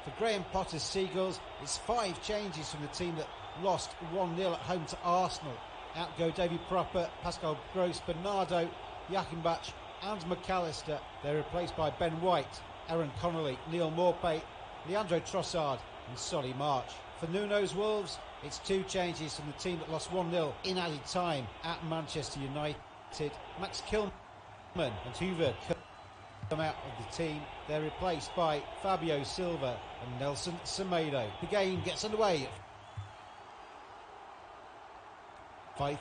For Graham Potter's Seagulls, it's 5 changes from the team that lost 1-0 at home to Arsenal. Out go David Proper, Pascal Gross, Bernardo, Jackenbach and McAllister. They're replaced by Ben White, Aaron Connolly, Neil Maupay, Leandro Trossard and Solly March. For Nuno's Wolves, it's 2 changes from the team that lost 1-0 in added time at Manchester United. Max Kilman and Hoover come out of the team. They're replaced by Fabio Silva and Nelson Semedo. The game gets underway. Fife.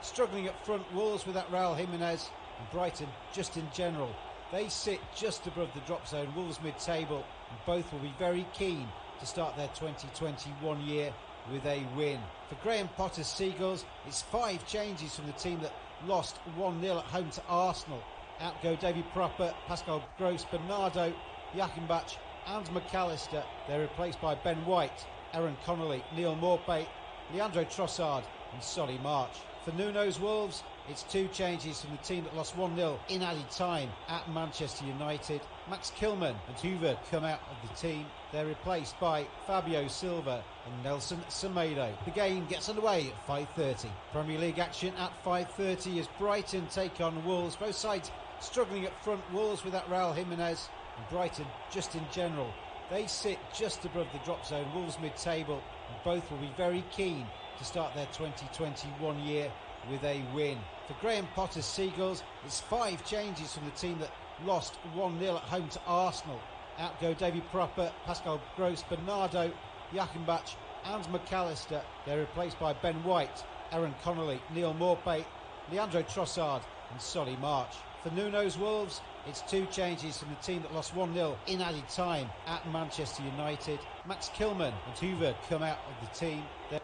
Struggling up front, Wolves without Raul Jimenez, and Brighton just in general. They sit just above the drop zone, Wolves mid-table, and both will be very keen to start their 2021 year with a win. For Graham Potter's Seagulls, it's 5 changes from the team that lost 1-0 at home to Arsenal. Out go David Proper, Pascal Gross, Bernardo, Jackenbach and McAllister. They're replaced by Ben White, Aaron Connolly, Neil Maupay, Leandro Trossard and Solly March. For Nuno's Wolves, it's 2 changes from the team that lost 1-0 in added time at Manchester United. Max Kilman and Hoover come out of the team. They're replaced by Fabio Silva and Nelson Semedo. The game gets underway at 5:30. Premier League action at 5:30 as Brighton take on Wolves. Both sides struggling up front, Wolves without Raul Jimenez, and Brighton just in general. They sit just above the drop zone, Wolves mid-table, and both will be very keen to start their 2021 year with a win. For Graham Potter's Seagulls, it's 5 changes from the team that lost 1-0 at home to Arsenal. Out go David Proper, Pascal Gross, Bernardo, Jackenbach and McAllister. They're replaced by Ben White, Aaron Connolly, Neil Maupay, Leandro Trossard and Solly March. For Nuno's Wolves, it's 2 changes from the team that lost 1-0 in added time at Manchester United. Max Kilman and Hoover come out of the team. They're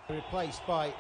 replaced by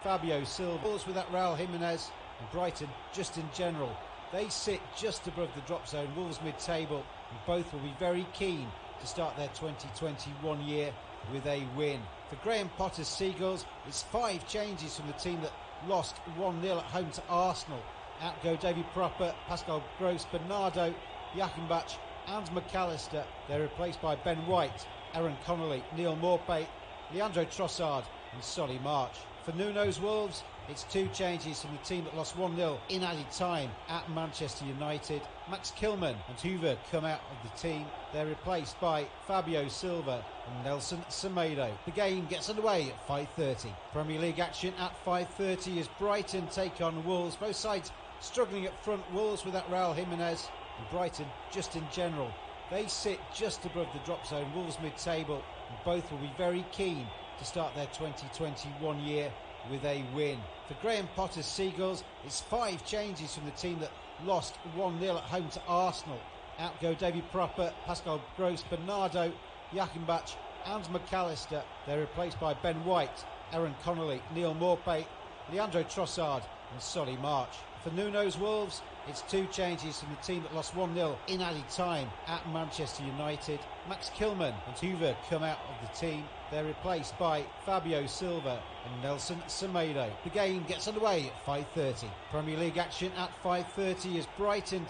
Fabio Silva. Wolves without Raul Jimenez, and Brighton just in general. They sit just above the drop zone, Wolves mid-table, and both will be very keen to start their 2021 year with a win. For Graham Potter's Seagulls, it's 5 changes from the team that lost 1-0 at home to Arsenal. Out go David Proper, Pascal Gross, Bernardo, Jackenbach and McAllister. They're replaced by Ben White, Aaron Connolly, Neil Maupay, Leandro Trossard and Solly March. For Nuno's Wolves, it's 2 changes from the team that lost 1-0 in added time at Manchester United. Max Kilman and Hoover come out of the team. They're replaced by Fabio Silva and Nelson Semedo. The game gets underway at 5:30. Premier League action at 5:30 as Brighton take on Wolves. Both sides struggling up front, Wolves without Raul Jimenez, and Brighton just in general. They sit just above the drop zone, Wolves mid-table, and both will be very keen to start their 2021 year with a win. For Graham Potter's Seagulls, it's 5 changes from the team that lost 1-0 at home to Arsenal. Out go David Proper, Pascal Gross, Bernardo, Jackenbach and McAllister. They're replaced by Ben White, Aaron Connolly, Neil Maupay, Leandro Trossard and Solly March. For Nuno's Wolves, it's 2 changes from the team that lost 1-0 in added time at Manchester United. Max Kilman and Hoover come out of the team. They're replaced by Fabio Silva and Nelson Semedo. The game gets underway at 5:30. Premier League action at 5:30 as Brighton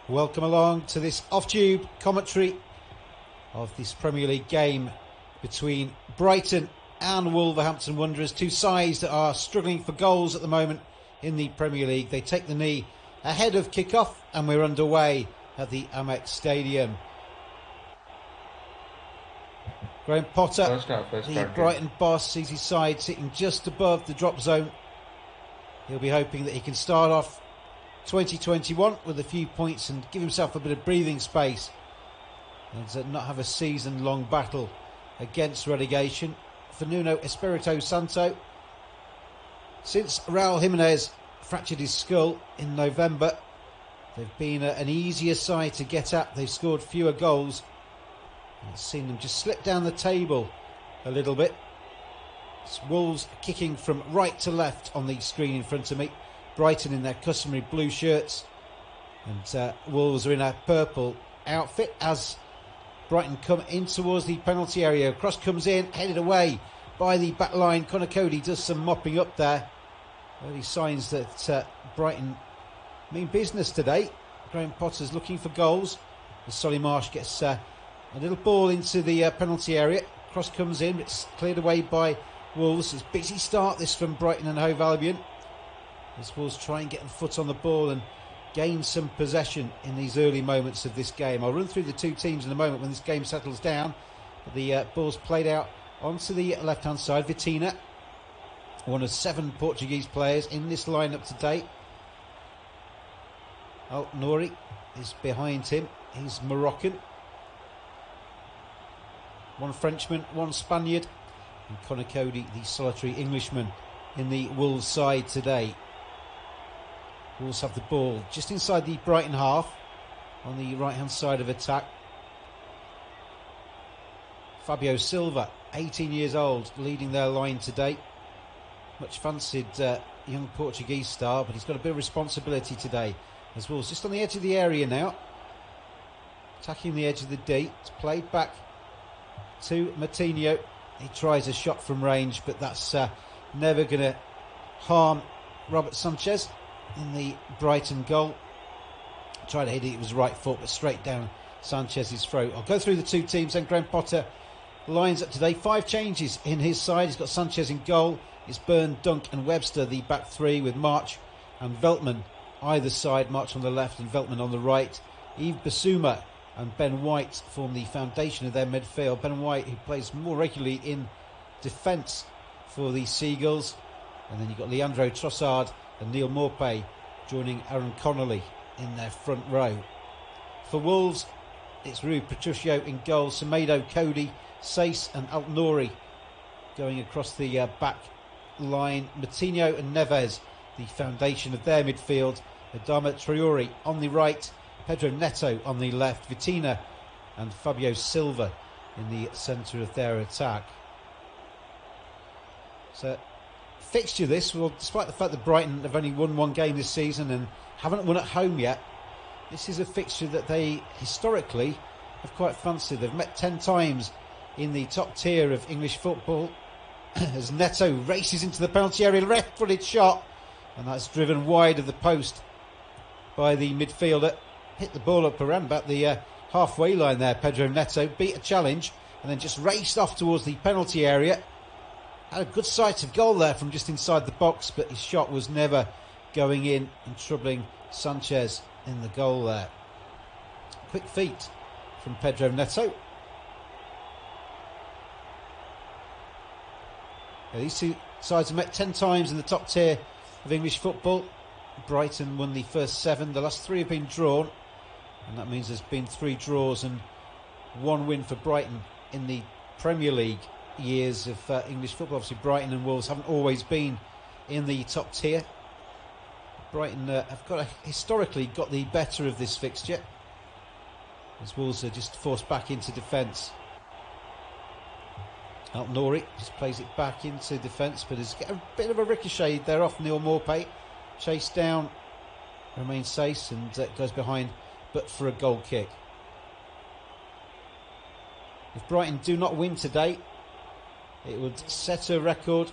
Welcome along to this off-tube commentary of this Premier League game between Brighton and Wolverhampton Wanderers, 2 sides that are struggling for goals at the moment in the Premier League. They take the knee ahead of kick-off and we're underway at the Amex Stadium. Graham Potter, the Brighton boss, sees his side sitting just above the drop zone. He'll be hoping that he can start off 2021 with a few points and give himself a bit of breathing space and not have a season-long battle against relegation. For Nuno Espirito Santo, since Raul Jimenez fractured his skull in November, they've been an easier side to get at. They've scored fewer goals. I've seen them just slip down the table a little bit. It's Wolves kicking from right to left on the screen in front of me. Brighton in their customary blue shirts, and Wolves are in a purple outfit as Brighton come in towards the penalty area. Cross comes in, headed away by the back line. Conor Cody does some mopping up there. Early signs that Brighton mean business today. Graham Potter's looking for goals. As Solly Marsh gets a little ball into the penalty area. Cross comes in, it's cleared away by Wolves. It's a busy start this from Brighton and Hove Albion, as Wolves try and get a foot on the ball and gain some possession in these early moments of this game. I'll run through the two teams in a moment when this game settles down. But the ball's played out onto the left-hand side. Vitina, one of 7 Portuguese players in this lineup today. Nouri is behind him. He's Moroccan. 1 Frenchman, 1 Spaniard. And Conor Cody, the solitary Englishman, in the Wolves side today. Wolves have the ball just inside the Brighton half on the right-hand side of attack. Fabio Silva, 18 years old, leading their line today. Much fancied young Portuguese star, but he's got a bit of responsibility today. As Wolves just on the edge of the area now, attacking the edge of the D. It's played back to Moutinho. He tries a shot from range, but that's never going to harm Robert Sanchez in the Brighton goal. Tried to hit it, it was right foot, but straight down Sanchez's throat. I'll go through the two teams then. Graham Potter lines up today. 5 changes in his side. He's got Sanchez in goal. It's Byrne, Dunk and Webster, the back 3, with March and Veltman either side. March on the left and Veltman on the right. Yves Bissouma and Ben White form the foundation of their midfield. Ben White, who plays more regularly in defence for the Seagulls. And then you've got Leandro Trossard and Neil Maupay joining Aaron Connolly in their front row. For Wolves, it's Rui Patricio in goal. Semedo, Cody, Sace and Altnouri going across the back line. Moutinho and Neves, the foundation of their midfield. Adama Traore on the right. Pedro Neto on the left. Vitina and Fabio Silva in the centre of their attack. So, fixture this, well, despite the fact that Brighton have only won 1 game this season and haven't won at home yet, this is a fixture that they historically have quite fancied. They've met 10 times in the top tier of English football. As Neto races into the penalty area, left-footed shot, and that's driven wide of the post by the midfielder. Hit the ball up around about the halfway line there. Pedro Neto beat a challenge and then just raced off towards the penalty area. Had a good sight of goal there from just inside the box, but his shot was never going in and troubling Sanchez in the goal there. Quick feet from Pedro Neto. Yeah, these two sides have met 10 times in the top tier of English football. Brighton won the first 7. The last 3 have been drawn, and that means there's been 3 draws and 1 win for Brighton in the Premier League years of English football. Obviously Brighton and Wolves haven't always been in the top tier. Brighton have historically got the better of this fixture, as Wolves are just forced back into defence. Altnouri just plays it back into defence, but has got a bit of a ricochet there off Neil Maupay. Chased down, remains safe, and goes behind, but for a goal kick. If Brighton do not win today, it would set a record.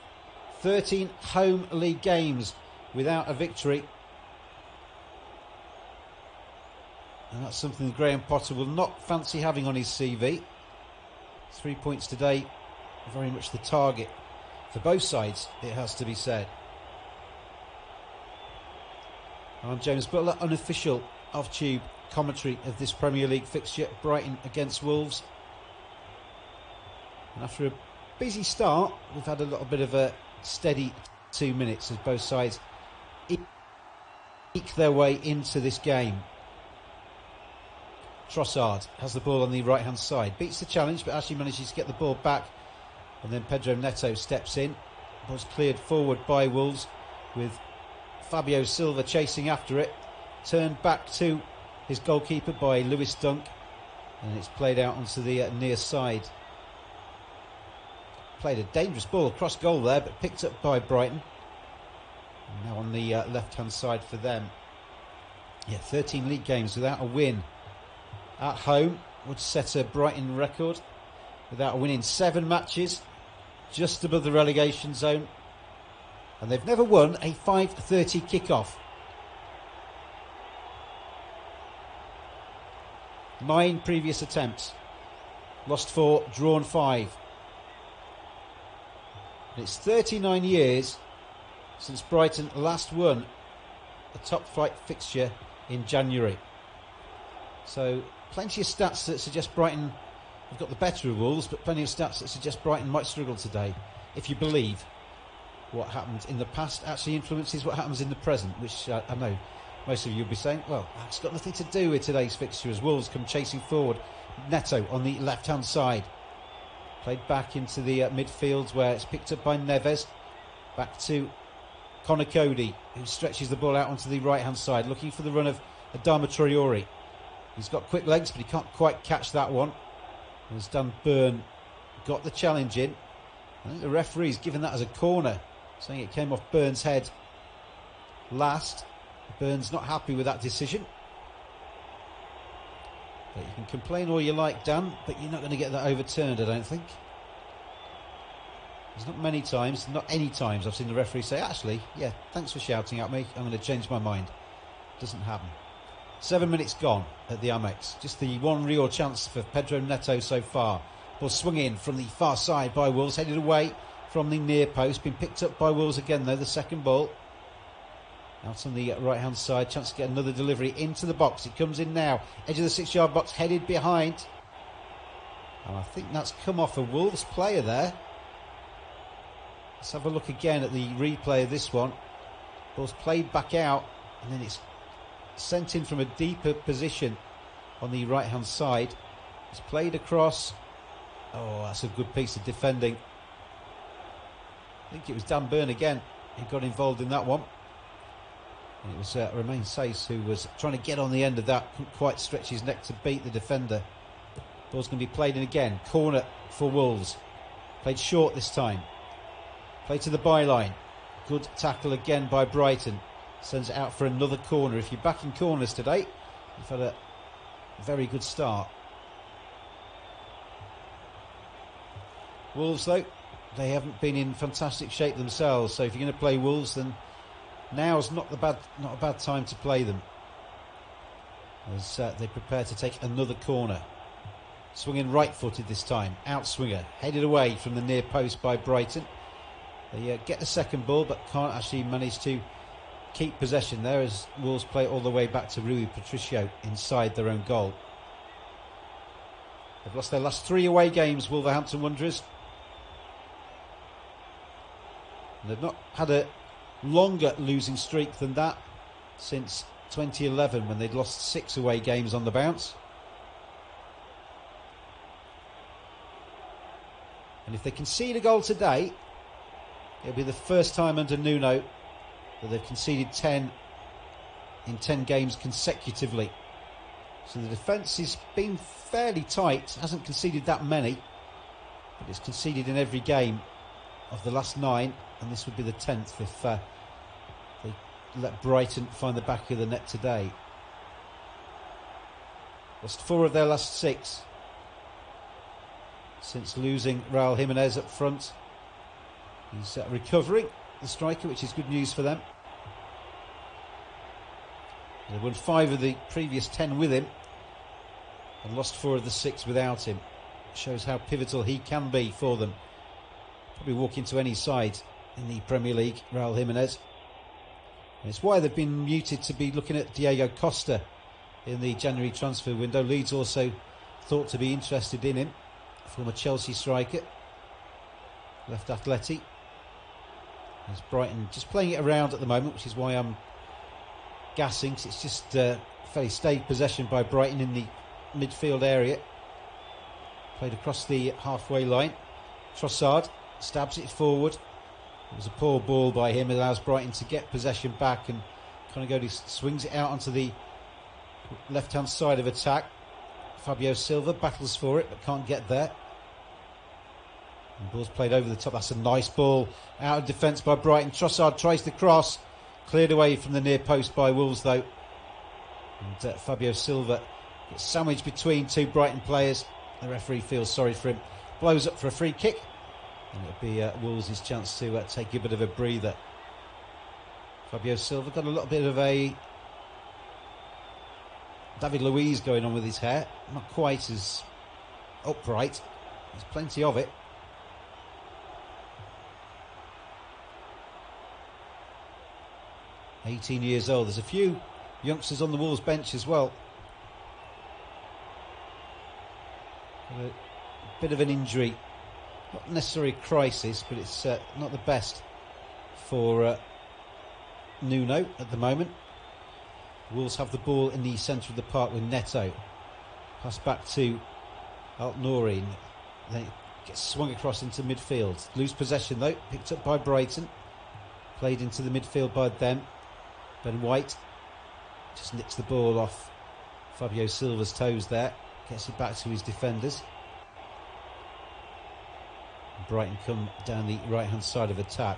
13 home league games without a victory. And that's something that Graham Potter will not fancy having on his CV. 3 points today, very much the target for both sides, it has to be said. I'm James Butler, unofficial off-tube commentary of this Premier League fixture, Brighton against Wolves. And after a busy start, we've had a little bit of a steady 2 minutes as both sides eke their way into this game. Trossard has the ball on the right-hand side, beats the challenge, but actually manages to get the ball back, and then Pedro Neto steps in. Ball's cleared forward by Wolves, with Fabio Silva chasing after it. Turned back to his goalkeeper by Lewis Dunk, and it's played out onto the near side. Played a dangerous ball across goal there, but picked up by Brighton. And now on the left-hand side for them. Yeah, 13 league games without a win at home would set a Brighton record. Without a win in 7 matches, just above the relegation zone, and they've never won a 5:30 kickoff. 9 previous attempts, lost 4, drawn 5. And it's 39 years since Brighton last won a top flight fixture in January. So plenty of stats that suggest Brighton have got the better of Wolves, but plenty of stats that suggest Brighton might struggle today, if you believe what happened in the past actually influences what happens in the present, which I know most of you will be saying, well, that's got nothing to do with today's fixture as Wolves come chasing forward. Neto on the left-hand side. Played back into the midfield where it's picked up by Neves. Back to Conor Cody, who stretches the ball out onto the right-hand side, looking for the run of Adama Traore. He's got quick legs, but he can't quite catch that one. As Dan Burn got the challenge in. I think the referee's given that as a corner, saying it came off Byrne's head last. Byrne's not happy with that decision. But you can complain all you like, Dan, but you're not going to get that overturned, I don't think. There's not many times, not any times I've seen the referee say, actually, yeah, thanks for shouting at me, I'm going to change my mind. Doesn't happen. 7 minutes gone at the Amex. Just the one real chance for Pedro Neto so far. Ball swung in from the far side by Wolves, headed away from the near post. Been picked up by Wolves again though, the second ball. Out on the right hand side, chance to get another delivery into the box. It comes in now, edge of the 6-yard box, headed behind. And I think that's come off a Wolves player there. Let's have a look again at the replay of this one. Ball's played back out and then it's sent in from a deeper position on the right hand side. It's played across. Oh, that's a good piece of defending. I think it was Dan Burn again who got involved in that one. And it was Romain Sace who was trying to get on the end of that, couldn't quite stretch his neck to beat the defender. Ball's going to be played in again. Corner for Wolves. Played short this time. Played to the byline. Good tackle again by Brighton. Sends it out for another corner. If you're back in corners today, you've had a very good start. Wolves, though, they haven't been in fantastic shape themselves. So if you're going to play Wolves, then now's not a bad time to play them, as they prepare to take another corner. Swinging right-footed this time. Outswinger, headed away from the near post by Brighton. They get the second ball, but can't actually manage to keep possession there as Wolves play all the way back to Rui Patricio inside their own goal. They've lost their last 3 away games, Wolverhampton Wanderers. And they've not had a longer losing streak than that since 2011 when they'd lost 6 away games on the bounce. And if they concede a goal today, it'll be the first time under Nuno that they've conceded 10 in 10 games consecutively. So the defence has been fairly tight, hasn't conceded that many, but it's conceded in every game of the last 9, and this would be the 10th if they let Brighton find the back of the net today. Lost 4 of their last 6 since losing Raul Jimenez up front. He's recovering, the striker, which is good news for them. They won 5 of the previous 10 with him and lost 4 of the 6 without him. Shows how pivotal he can be for them. Probably walk into any side in the Premier League, Raul Jimenez. And it's why they've been muted to be looking at Diego Costa in the January transfer window. Leeds also thought to be interested in him. Former Chelsea striker. Left Atleti. There's Brighton just playing it around at the moment, which is why I'm gassing, because it's just fairly stayed possession by Brighton in the midfield area. Played across the halfway line. Trossard stabs it forward. It was a poor ball by him. It allows Brighton to get possession back, and Conagodi swings it out onto the left-hand side of attack. Fabio Silva battles for it, but can't get there. And ball's played over the top. That's a nice ball out of defence by Brighton. Trossard tries to cross, cleared away from the near post by Wolves though. And Fabio Silva gets sandwiched between 2 Brighton players. The referee feels sorry for him. Blows up for a free kick. And it'll be Wolves' chance to take a bit of a breather. Fabio Silva got a little bit of a David Luiz going on with his hair. Not quite as upright. There's plenty of it. (18 years old. There's a few youngsters on the Wolves bench as well. A bit of an injury. Not necessarily a crisis, but it's not the best for Nuno at the moment. Wolves have the ball in the centre of the park with Neto. Pass back to Alt-Nouri. Then it gets swung across into midfield. Loose possession though, picked up by Brighton. Played into the midfield by them. Ben White just nicks the ball off Fabio Silva's toes there. Gets it back to his defenders. Brighton come down the right-hand side of attack.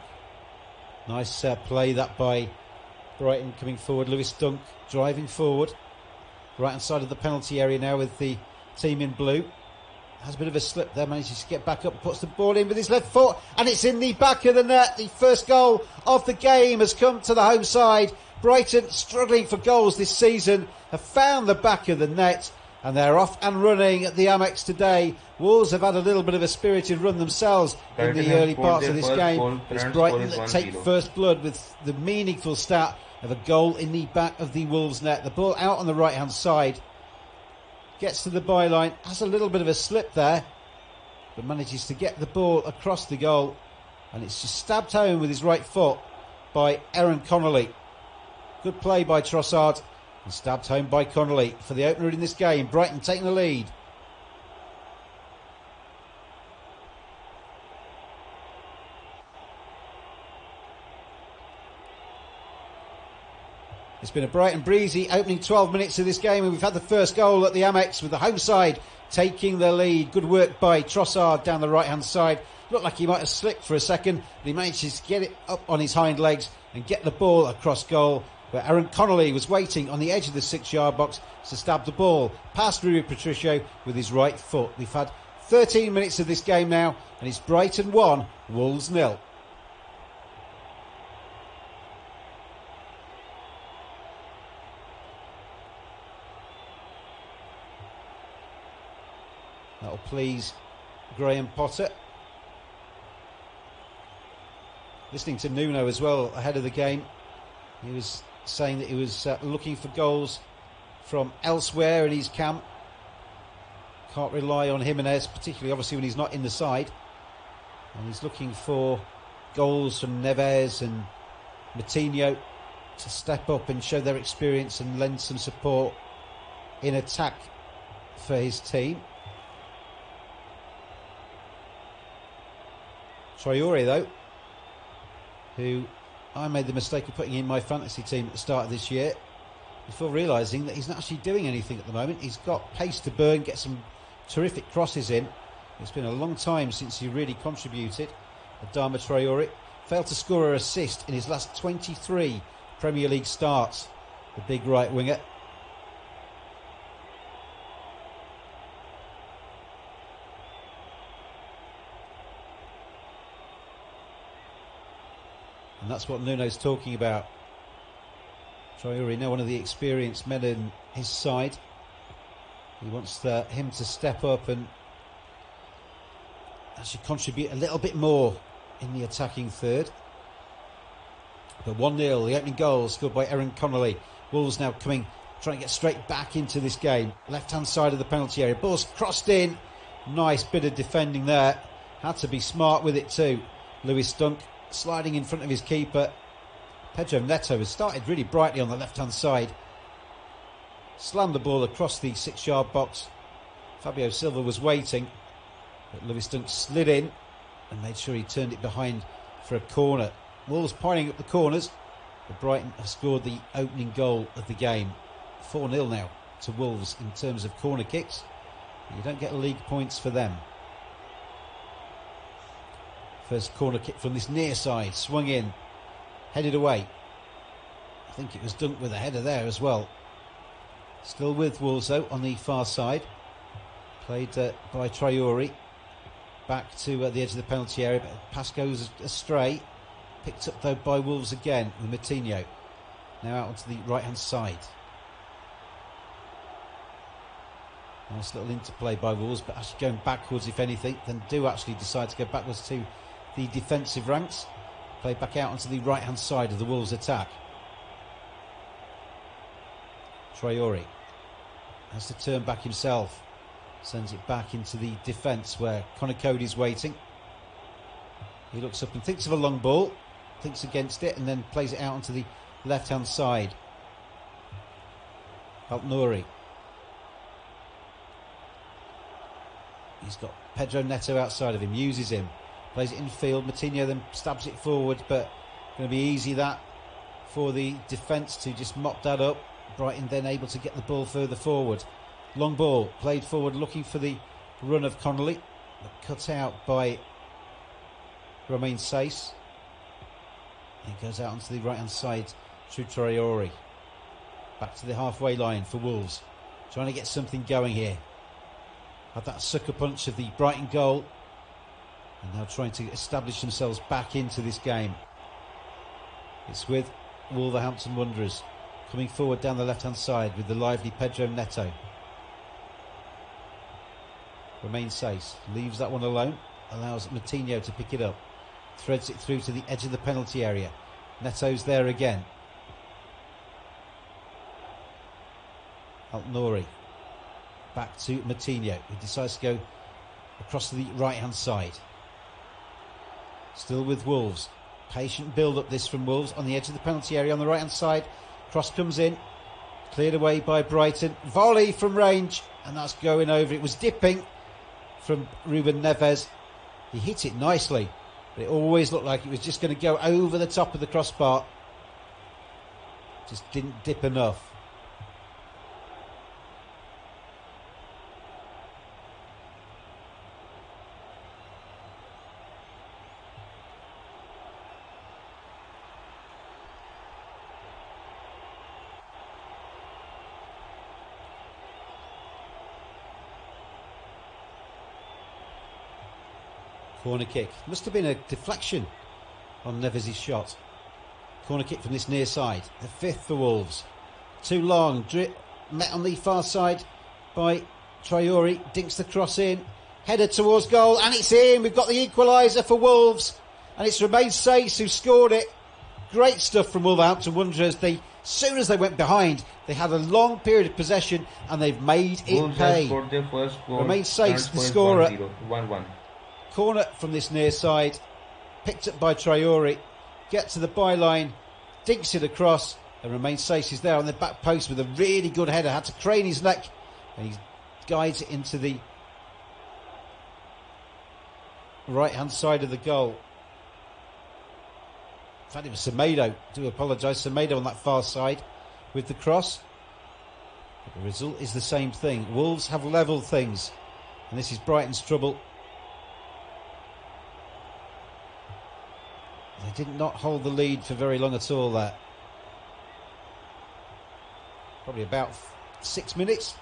Nice play that by Brighton coming forward. Lewis Dunk driving forward. Right-hand side of the penalty area now with the team in blue. Has a bit of a slip there, manages to get back up, puts the ball in with his left foot, and it's in the back of the net. The first goal of the game has come to the home side. Brighton, struggling for goals this season, have found the back of the net, and they're off and running at the Amex today. Wolves have had a little bit of a spirited run themselves in the early parts of this game. It's Brighton that take first blood with the meaningful stat of a goal in the back of the Wolves net. The ball out on the right-hand side. Gets to the byline, has a little bit of a slip there, but manages to get the ball across the goal, and it's just stabbed home with his right foot by Aaron Connolly. Good play by Trossard, and stabbed home by Connolly for the opener in this game. Brighton taking the lead. It's been a bright and breezy opening 12 minutes of this game, and we've had the first goal at the Amex with the home side taking the lead. Good work by Trossard down the right-hand side. Looked like he might have slipped for a second, but he manages to get it up on his hind legs and get the ball across goal, where Aaron Connolly was waiting on the edge of the 6-yard box to stab the ball past Rui Patricio with his right foot. We've had 13 minutes of this game now, and it's Brighton 1, Wolves 0. That'll please Graham Potter. Listening to Nuno as well ahead of the game, he was saying that he was looking for goals from elsewhere in his camp. Can't rely on Jimenez, particularly obviously when he's not in the side. And he's looking for goals from Neves and Moutinho to step up and show their experience and lend some support in attack for his team. Traore, though, who I made the mistake of putting in my fantasy team at the start of this year before realising that he's not actually doing anything at the moment. He's got pace to burn, get some terrific crosses in. It's been a long time since he really contributed. Adama Traore failed to score an assist in his last 23 Premier League starts, the big right winger. And that's what Nuno's talking about. Traore, now one of the experienced men in his side. He wants him to step up and actually contribute a little bit more in the attacking third. But 1-0, the opening goal scored by Aaron Connolly. Wolves now coming, trying to get straight back into this game. Left-hand side of the penalty area. Ball's crossed in. Nice bit of defending there. Had to be smart with it too. Lewis Dunk sliding in front of his keeper. Pedro Neto has started really brightly on the left-hand side. Slammed the ball across the 6-yard box. Fabio Silva was waiting, but Lewis Dunk slid in and made sure he turned it behind for a corner. Wolves piling up the corners, but Brighton have scored the opening goal of the game. 4-0 now to Wolves in terms of corner kicks. You don't get league points for them. First corner kick from this near side, swung in, headed away. I think it was Dunk with a header there as well. Still with Wolves though on the far side. Played by Traore. back to the edge of the penalty area, but pass goes astray. Picked up though by Wolves again with Moutinho. Now out onto the right hand side. Nice little interplay by Wolves, but actually going backwards if anything, then do actually decide to go backwards to the defensive ranks. Play back out onto the right hand side of the Wolves attack. Traore has to turn back himself. Sends it back into the defence where Conor Cody's waiting. He looks up and thinks of a long ball, thinks against it, and then plays it out onto the left hand side. Al-Nouri. He's got Pedro Neto outside of him, uses him, plays it in field. Moutinho then stabs it forward, but going to be easy that for the defence to just mop that up. Brighton then able to get the ball further forward. Long ball played forward, looking for the run of Connolly, but cut out by Romain Saiss. He goes out onto the right hand side through Traore. Back to the halfway line for Wolves, trying to get something going here. Had that sucker punch of the Brighton goal, and now trying to establish themselves back into this game. It's with Wolverhampton Wanderers coming forward down the left hand side with the lively Pedro Neto. Romain Saiss leaves that one alone, allows Moutinho to pick it up, threads it through to the edge of the penalty area. Neto's there again. Al-Nouri back to Moutinho, who decides to go across to the right hand side. Still with Wolves. Patient build up this from Wolves on the edge of the penalty area on the right hand side. Cross comes in, cleared away by Brighton. Volley from range, and that's going over. It was dipping from Ruben Neves. He hit it nicely, but it always looked like it was just going to go over the top of the crossbar. Just didn't dip enough. Corner kick. Must have been a deflection on Neves' shot. Corner kick from this near side. The fifth for Wolves. Too long. Met on the far side by Traore. Dinks the cross in. Header towards goal. And it's in. We've got the equaliser for Wolves. And it's Romain Saiss who scored it. Great stuff from Wolverhampton Wanderers. As soon as they went behind, they had a long period of possession and they've made it pay. Romain Saiss, the scorer. 1-1. Corner from this near side, picked up by Traore, get to the byline, dinks it across, and Romain Saiss is there on the back post with a really good header. Had to crane his neck, and he guides it into the right hand side of the goal. In fact, it was Semedo. Do apologise, Semedo on that far side with the cross. But the result is the same thing. Wolves have levelled things, and this is Brighton's trouble. They did not hold the lead for very long at all there. Probably about 6 minutes.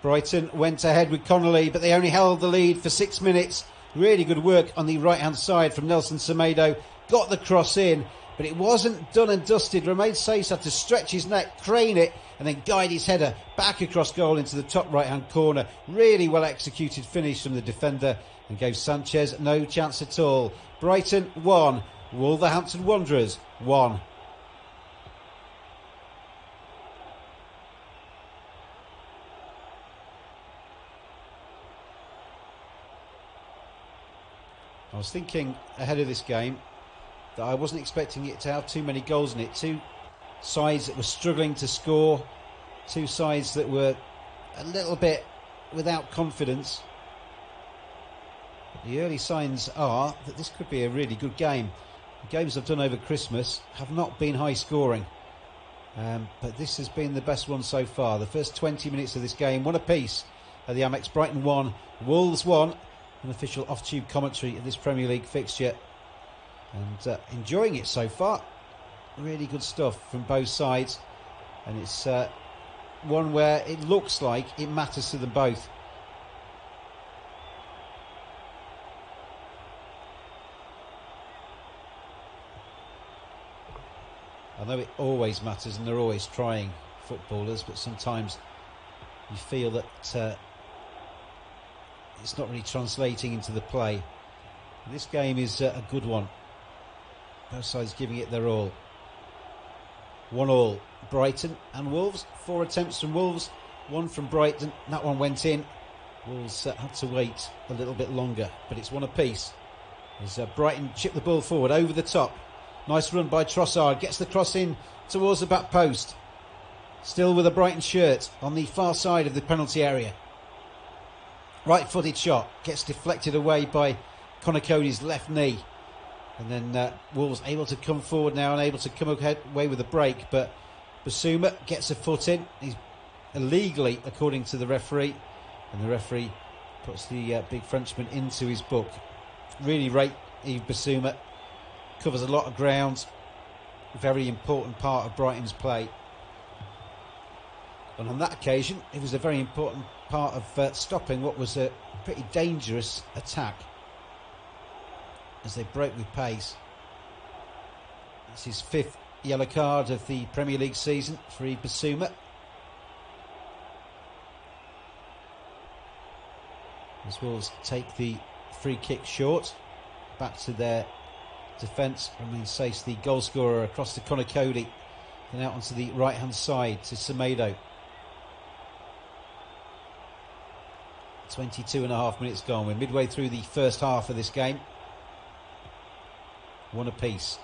Brighton went ahead with Connolly, but they only held the lead for 6 minutes. Really good work on the right-hand side from Nelson Semedo. Got the cross in, but it wasn't done and dusted. Romain Saiss had to stretch his neck, crane it, and then guide his header back across goal into the top right-hand corner. Really well executed finish from the defender and gave Sanchez no chance at all. Brighton 1, Wolverhampton Wanderers 1. I was thinking ahead of this game that I wasn't expecting it to have too many goals in it. Two sides that were struggling to score, two sides that were a little bit without confidence. But the early signs are that this could be a really good game. The games I've done over Christmas have not been high scoring, but this has been the best one so far. The first 20 minutes of this game, one apiece at the Amex. Brighton 1, Wolves 1. An official off-tube commentary of this Premier League fixture, and enjoying it so far. Really good stuff from both sides, and it's one where it looks like it matters to them both. I know it always matters and they're always trying, footballers, but sometimes you feel that it's not really translating into the play. This game is a good one. Both sides giving it their all. 1-1, Brighton and Wolves. 4 attempts from Wolves, 1 from Brighton. That one went in. Wolves had to wait a little bit longer, but it's 1 apiece. As Brighton chip the ball forward over the top. Nice run by Trossard. Gets the cross in towards the back post. Still with a Brighton shirt on the far side of the penalty area. Right-footed shot. Gets deflected away by Conor Coady's left knee. And then Wolves able to come forward now and able to come away with a break. But Basuma gets a foot in. He's illegally, according to the referee. And the referee puts the big Frenchman into his book. Really rate Yves Basuma. Covers a lot of ground. Very important part of Brighton's play. And on that occasion, it was a very important part of stopping what was a pretty dangerous attack. As they broke with pace. It's his 5th yellow card of the Premier League season for Yves Basuma. As Wolves take the free kick short. Back to their defence. Romain Saiss, the goal scorer, across to Conor Coady. And out onto the right hand side to Semedo. 22.5 minutes gone. We're midway through the first half of this game. 1 apiece.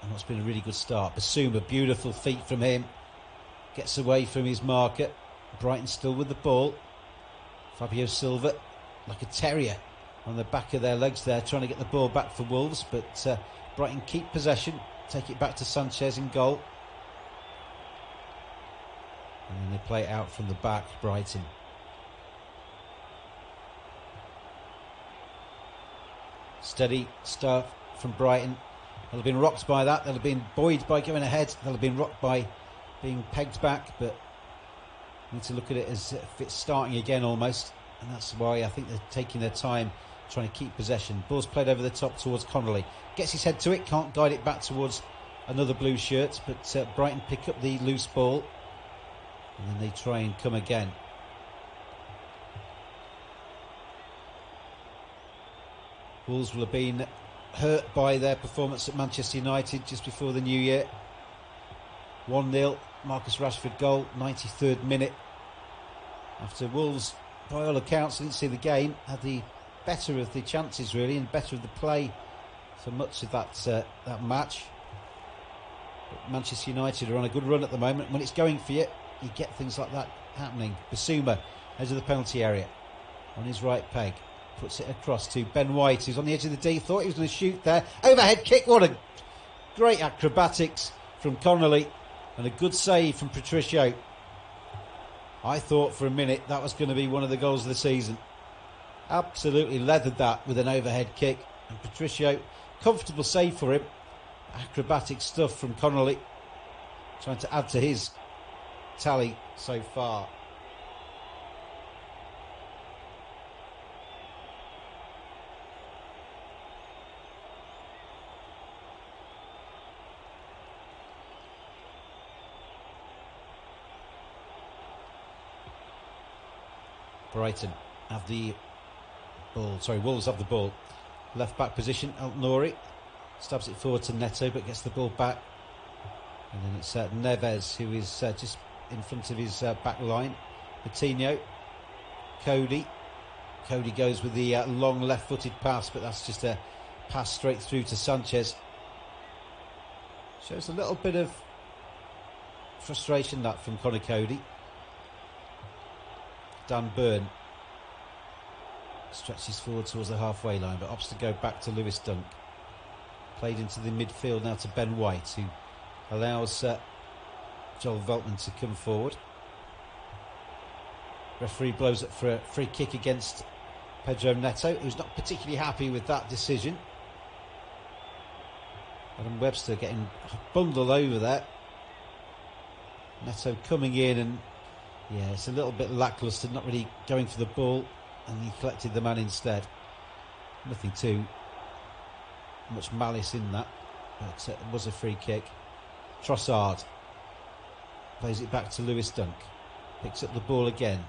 And what's been a really good start. Basuma, beautiful feet from him. Gets away from his marker. Brighton still with the ball. Fabio Silva, like a terrier, on the back of their legs there, trying to get the ball back for Wolves. But Brighton keep possession. Take it back to Sanchez in goal. And then they play it out from the back, Brighton. Steady start from Brighton. They'll have been rocked by that. They'll have been buoyed by going ahead. They'll have been rocked by being pegged back. But need to look at it as if it's starting again almost. And that's why I think they're taking their time trying to keep possession. Ball's played over the top towards Connolly. Gets his head to it. Can't guide it back towards another blue shirt. But Brighton pick up the loose ball. And then they try and come again. Wolves will have been hurt by their performance at Manchester United just before the new year. 1-0, Marcus Rashford goal, 93rd minute. After Wolves, by all accounts, I didn't see the game, had the better of the chances really and better of the play for much of that match. But Manchester United are on a good run at the moment. When it's going for you, you get things like that happening. Basuma, edge of the penalty area, on his right peg. Puts it across to Ben White, who's on the edge of the D. Thought he was going to shoot there. Overhead kick. What a great acrobatics from Connolly. And a good save from Patricio. I thought for a minute that was going to be one of the goals of the season. Absolutely leathered that with an overhead kick. And Patricio, comfortable save for him. Acrobatic stuff from Connolly. Trying to add to his tally so far. Brighton have the ball. Sorry, Wolves have the ball. Left back position, El-Nouri stabs it forward to Neto, but gets the ball back. And then it's Neves, who is just in front of his back line. Coutinho, Coady. Coady goes with the long left-footed pass, but that's just a pass straight through to Sanchez. Shows a little bit of frustration, that, from Conor Coady. Dan Burn stretches forward towards the halfway line, but opts to go back to Lewis Dunk. Played into the midfield now to Ben White, who allows Joel Veltman to come forward. Referee blows up for a free kick against Pedro Neto, who's not particularly happy with that decision. Adam Webster getting bundled over there. Neto coming in, and yeah, it's a little bit lacklustre, not really going for the ball, and he collected the man instead. Nothing too much malice in that, but it was a free kick. Trossard plays it back to Lewis Dunk, picks up the ball again.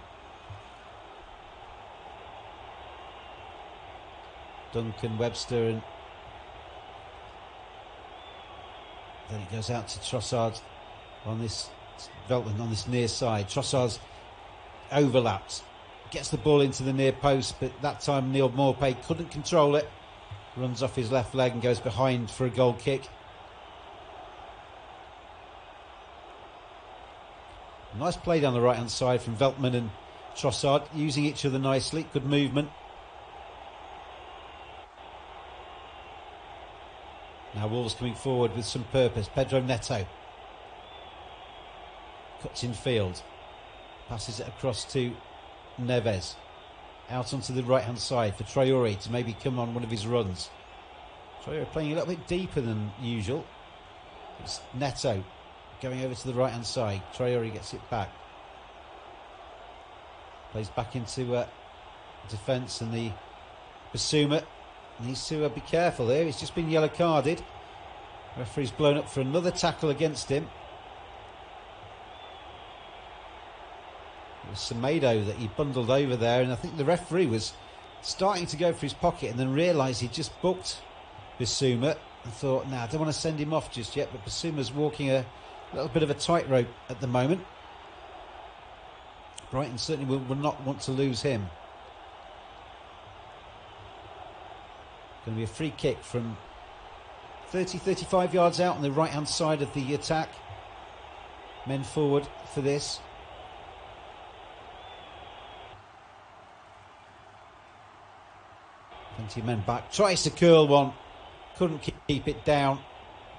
Duncan, Webster, and then it goes out to Trossard on this Veltman on this near side. Trossard's overlaps, gets the ball into the near post, but that time Neil Maupay couldn't control it. Runs off his left leg and goes behind for a goal kick. Nice play down the right hand side from Veltman and Trossard, using each other nicely. Good movement. Now Wolves coming forward with some purpose. Pedro Neto cuts in field, passes it across to Neves, out onto the right hand side for Traore to maybe come on one of his runs. Traore playing a little bit deeper than usual. It's Neto going over to the right hand side. Traore gets it back, plays back into defence, and the Basuma needs to be careful there. He's just been yellow carded. Referee's blown up for another tackle against him. It was Semedo that he bundled over there, and I think the referee was starting to go for his pocket and then realised he'd just booked Basuma and thought, nah, I don't want to send him off just yet, but Basuma's walking a little bit of a tightrope at the moment. Brighton certainly will not want to lose him. Going to be a free kick from 30-35 yards out on the right hand side of the attack. Men forward for this. Plenty of men back. Tries to curl one, couldn't keep it down.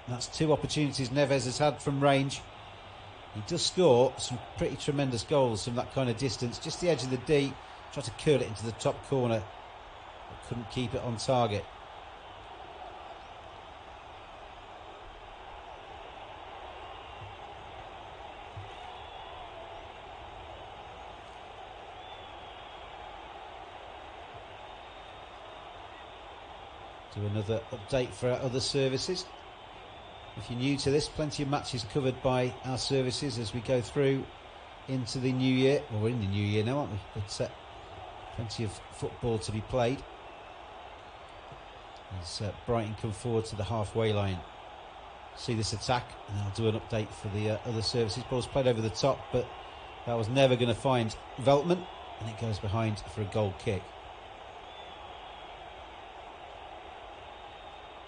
That's two opportunities Neves has had from range. He does score some pretty tremendous goals from that kind of distance. Just the edge of the D, tried to curl it into the top corner, but couldn't keep it on target. Do another update for our other services. If you're new to this, plenty of matches covered by our services as we go through into the new year. Well, we're in the new year now, aren't we? But plenty of football to be played as Brighton come forward to the halfway line. See this attack, and I'll do an update for the other services. Ball's played over the top, but that was never going to find Veltman, and it goes behind for a goal kick.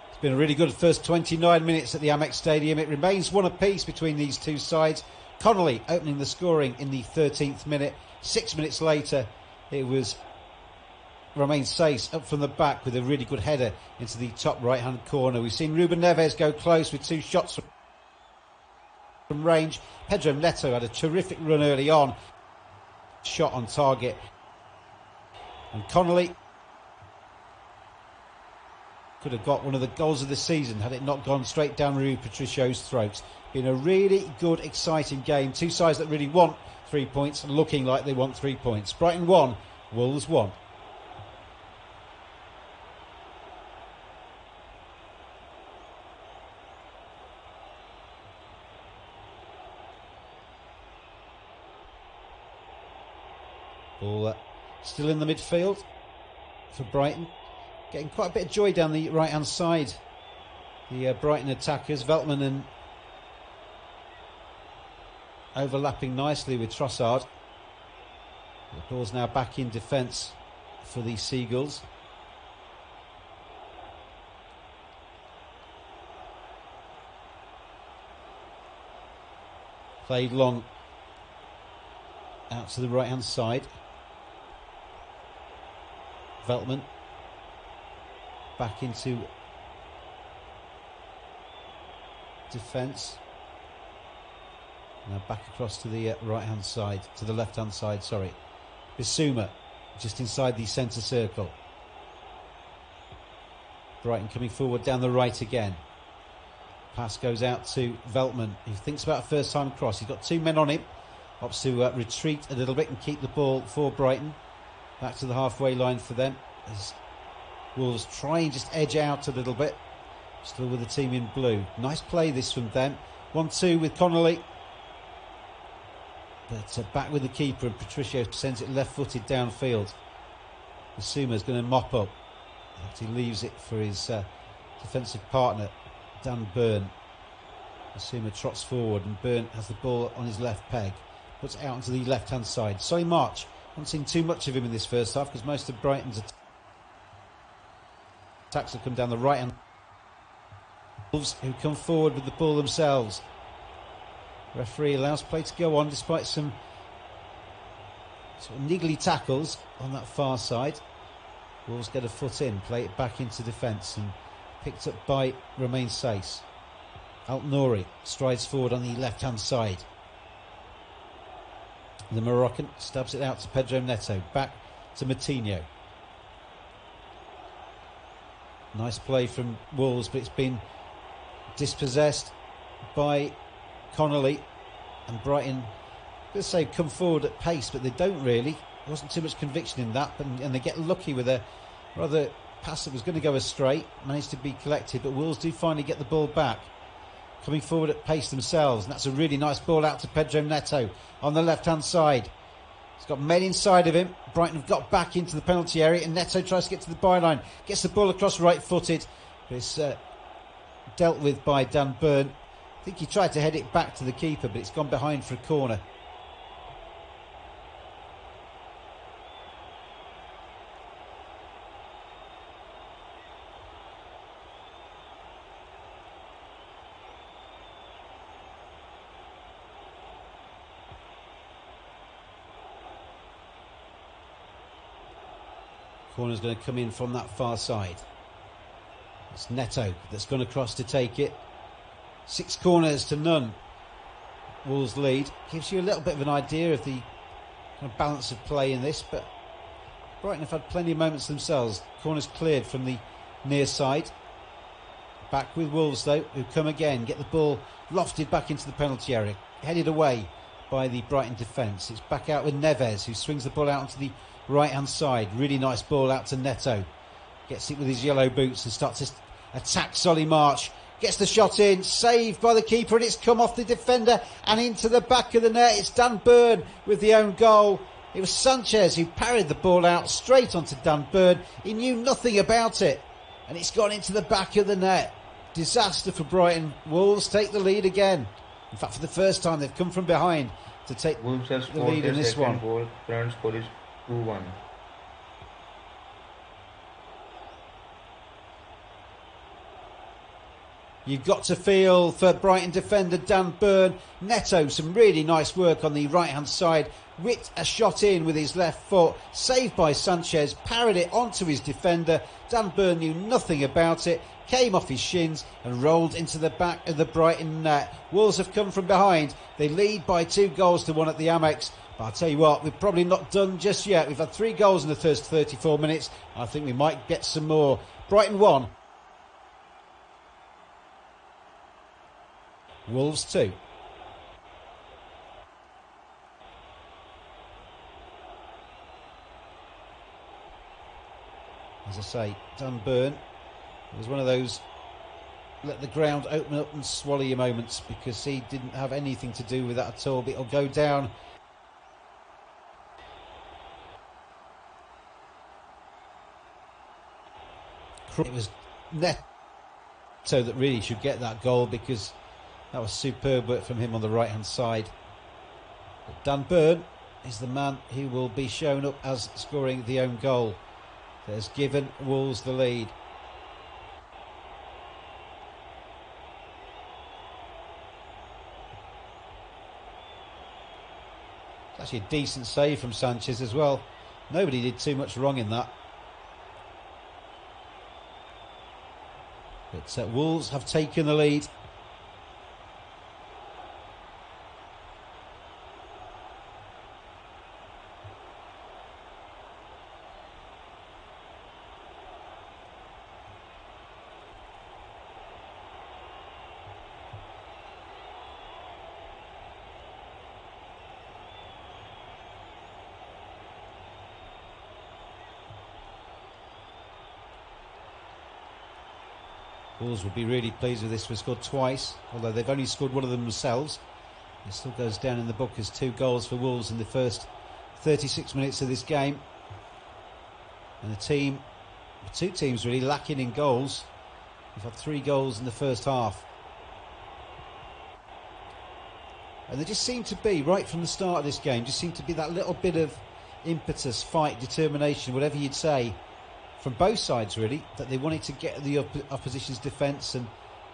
It's been a really good first 29 minutes at the Amex Stadium. It remains one apiece between these two sides. Connolly opening the scoring in the 13th minute. 6 minutes later, it was Romain Saiss up from the back with a really good header into the top right-hand corner. We've seen Ruben Neves go close with two shots from range. Pedro Neto had a terrific run early on. Shot on target. And Connolly could have got one of the goals of the season had it not gone straight down Rui Patricio's throat. Been a really good, exciting game. Two sides that really want 3 points and looking like they want 3 points. Brighton 1, Wolves 1. Ball still in the midfield for Brighton. Getting quite a bit of joy down the right-hand side. The Brighton attackers, Veltman and overlapping nicely with Trossard. The ball's now back in defence for the Seagulls. Played long out to the right-hand side. Veltman back into defence. Now back across to the right-hand side, to the left-hand side, sorry. Basuma just inside the centre circle. Brighton coming forward down the right again. Pass goes out to Veltman. He thinks about a first-time cross. He's got two men on him. Opts to retreat a little bit and keep the ball for Brighton. Back to the halfway line for them. As Wolves try and just edge out a little bit. Still with the team in blue. Nice play this from them. 1-2 with Connolly. But back with the keeper, and Patricio sends it left-footed downfield. Masuma's going to mop up. He leaves it for his defensive partner, Dan Burn. Masuma trots forward, and Burn has the ball on his left peg. Puts it out onto the left-hand side. Solly March. Haven't seen too much of him in this first half because most of Brighton's attacks have come down the right hand. Wolves who come forward with the ball themselves. Referee allows play to go on despite some sort of niggly tackles on that far side. Wolves get a foot in, play it back into defence, and picked up by Romain Saiss. Al-Nouri strides forward on the left-hand side. The Moroccan stabs it out to Pedro Neto, back to Moutinho. Nice play from Wolves, but it's been dispossessed by Connolly, and Brighton, let's say, come forward at pace, but they don't really. There wasn't too much conviction in that, and they get lucky with a rather pass that was going to go astray, managed to be collected, but Wolves do finally get the ball back, coming forward at pace themselves, and that's a really nice ball out to Pedro Neto on the left-hand side. He's got men inside of him. Brighton have got back into the penalty area, and Neto tries to get to the byline, gets the ball across right-footed, but it's dealt with by Dan Burn. I think he tried to head it back to the keeper, but it's gone behind for a corner. Corner's going to come in from that far side. It's Neto that's gone across to take it. 6 corners to none. Wolves lead. Gives you a little bit of an idea of the kind of balance of play in this, but Brighton have had plenty of moments themselves. Corners cleared from the near side. Back with Wolves though, who come again, get the ball lofted back into the penalty area, headed away by the Brighton defence. It's back out with Neves, who swings the ball out onto the right hand side. Really nice ball out to Neto. Gets it with his yellow boots and starts to attack Solly March. Gets the shot in, saved by the keeper, and it's come off the defender and into the back of the net. It's Dan Burn with the own goal. It was Sanchez who parried the ball out straight onto Dan Burn. He knew nothing about it, and it's gone into the back of the net. Disaster for Brighton. Wolves take the lead again. In fact, for the first time, they've come from behind to take the lead in this one. Goal. Current score is 2-1. You've got to feel for Brighton defender Dan Burn. Neto, some really nice work on the right-hand side. Whipped a shot in with his left foot. Saved by Sanchez. Parried it onto his defender. Dan Burn knew nothing about it. Came off his shins and rolled into the back of the Brighton net. Wolves have come from behind. They lead by 2-1 at the Amex. But I'll tell you what, we're probably not done just yet. We've had 3 goals in the first 34 minutes. I think we might get some more. Brighton 1. Wolves 2. As I say, Dan Burn, it was one of those let the ground open up and swallow you moments, because he didn't have anything to do with that at all. But it'll go down. It was Neto that really should get that goal, because that was superb work from him on the right hand side. But Dan Burn is the man who will be shown up as scoring the own goal that has given Wolves the lead. It's actually a decent save from Sanchez as well. Nobody did too much wrong in that. But Wolves have taken the lead. Wolves will be really pleased with this. We've scored twice, although they've only scored one of them themselves. It still goes down in the book as 2 goals for Wolves in the first 36 minutes of this game. And the two teams really lacking in goals. We've had 3 goals in the first half. And there just seemed to be, right from the start of this game, just seemed to be that little bit of impetus, fight, determination, whatever you'd say, from both sides really, that they wanted to get the opposition's defence, and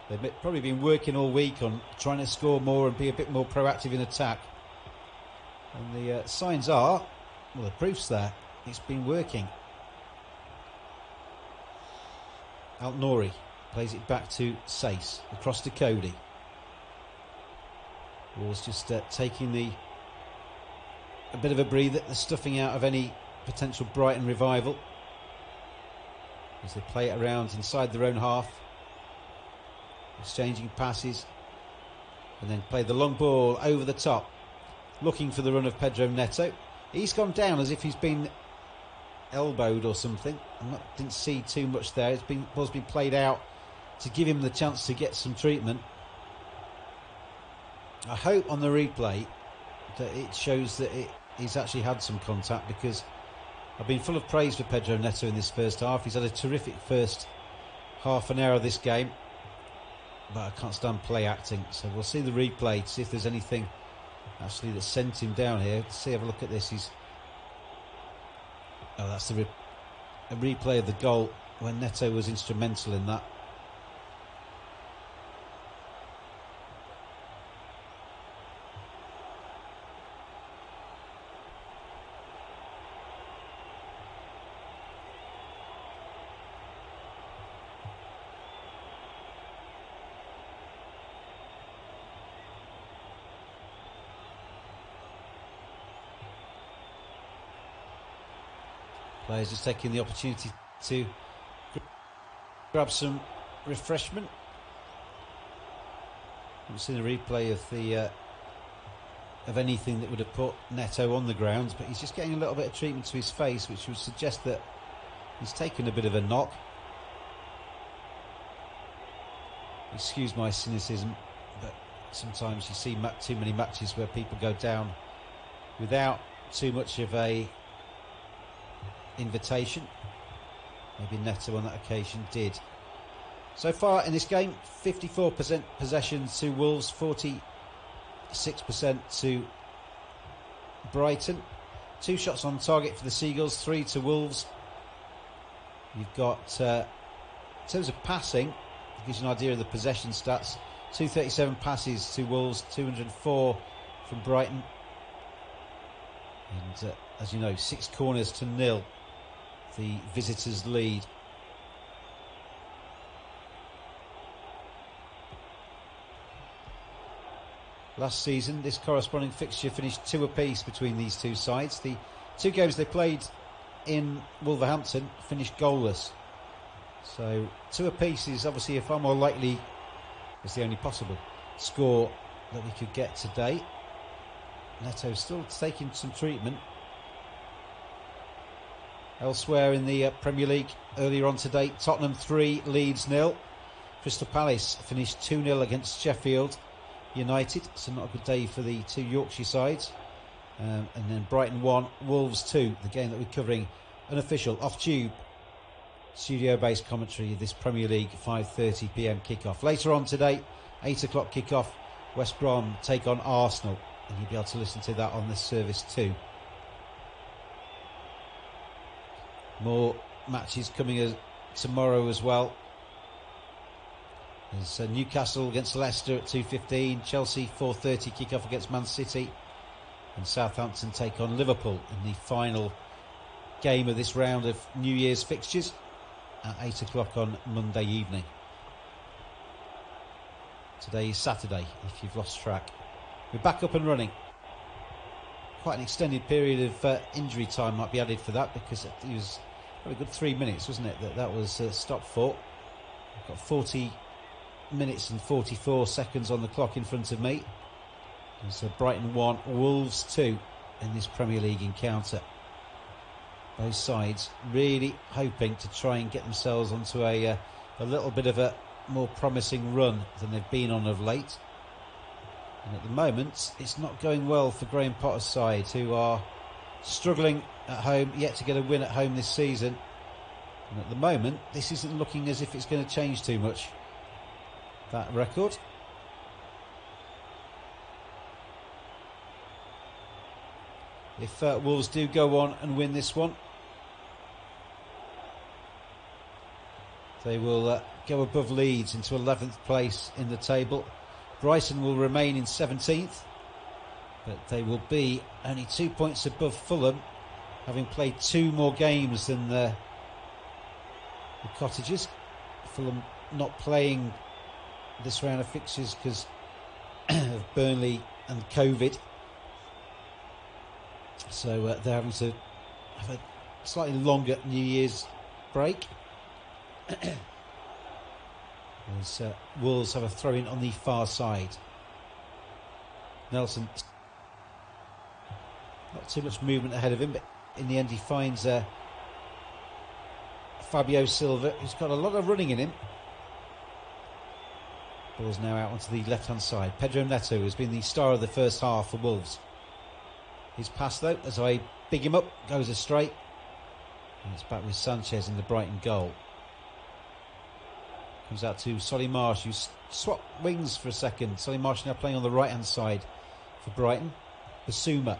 they've probably been working all week on trying to score more and be a bit more proactive in attack. And the signs are, well, the proof's there, it's been working. Al-Nouri plays it back to Sace, across to Cody. Wolves just taking a bit of a breather, the stuffing out of any potential Brighton revival as they play it around inside their own half, exchanging passes, and then play the long ball over the top, looking for the run of Pedro Neto. He's gone down as if he's been elbowed or something. Didn't see too much there. Ball's been played out to give him the chance to get some treatment. I hope on the replay that it shows that he's actually had some contact, because I've been full of praise for Pedro Neto in this first half. He's had a terrific first half an hour of this game, but I can't stand play acting, so we'll see the replay to see if there's anything actually that sent him down here. Let's see, have a look at this. That's a replay of the goal when Neto was instrumental in that. Players just taking the opportunity to grab some refreshment. Haven't seen a replay of anything that would have put Neto on the ground, but he's just getting a little bit of treatment to his face, which would suggest that he's taken a bit of a knock. Excuse my cynicism, but sometimes you see too many matches where people go down without too much of a invitation. Maybe Neto on that occasion did. So far in this game, 54% possession to Wolves, 46% to Brighton. 2 shots on target for the Seagulls, 3 to Wolves. You've got, in terms of passing, it gives you an idea of the possession stats. 237 passes to Wolves, 204 from Brighton. And as you know, 6 corners to 0. The visitors' lead. Last season, this corresponding fixture finished 2 apiece between these two sides. The 2 games they played in Wolverhampton finished goalless. So 2 apiece is obviously a far more likely, it's the only possible score that we could get today. Neto still taking some treatment. Elsewhere in the Premier League earlier on today, Tottenham 3, Leeds 0. Crystal Palace finished 2-0 against Sheffield United, so not a good day for the 2 Yorkshire sides. And then Brighton 1, Wolves 2, the game that we're covering, unofficial, off-tube, studio-based commentary of this Premier League 5:30pm kickoff. Later on today, 8 o'clock kickoff, West Brom take on Arsenal, and you'll be able to listen to that on this service too. More matches coming tomorrow as well. There's Newcastle against Leicester at 2:15, Chelsea 4:30 kick-off against Man City, and Southampton take on Liverpool in the final game of this round of New Year's fixtures at 8 o'clock on Monday evening. Today is Saturday, if you've lost track. We're back up and running. Quite an extended period of injury time might be added for that, because it was probably a good 3 minutes, wasn't it, that was stopped for. I've got 40 minutes and 44 seconds on the clock in front of me. And so Brighton 1, Wolves 2 in this Premier League encounter. Both sides really hoping to try and get themselves onto a little bit of a more promising run than they've been on of late. And at the moment, it's not going well for Graham Potter's side, who are struggling at home, yet to get a win at home this season. And at the moment, this isn't looking as if it's going to change too much, that record. If Wolves do go on and win this one, they will go above Leeds into 11th place in the table. Brighton will remain in 17th, but they will be only 2 points above Fulham, having played 2 more games than the Cottagers. Fulham not playing this round of fixtures because of Burnley and COVID. So they're having to have a slightly longer New Year's break. As Wolves have a throw-in on the far side. Nelson, not too much movement ahead of him, but in the end he finds Fabio Silva, who's got a lot of running in him. Ball's now out onto the left-hand side. Pedro Neto has been the star of the first half for Wolves. His pass, though, as I big him up, goes astray. And it's back with Sanchez in the Brighton goal. Comes out to Solly Marsh, who swapped wings for a second. Solly Marsh now playing on the right-hand side for Brighton. Basuma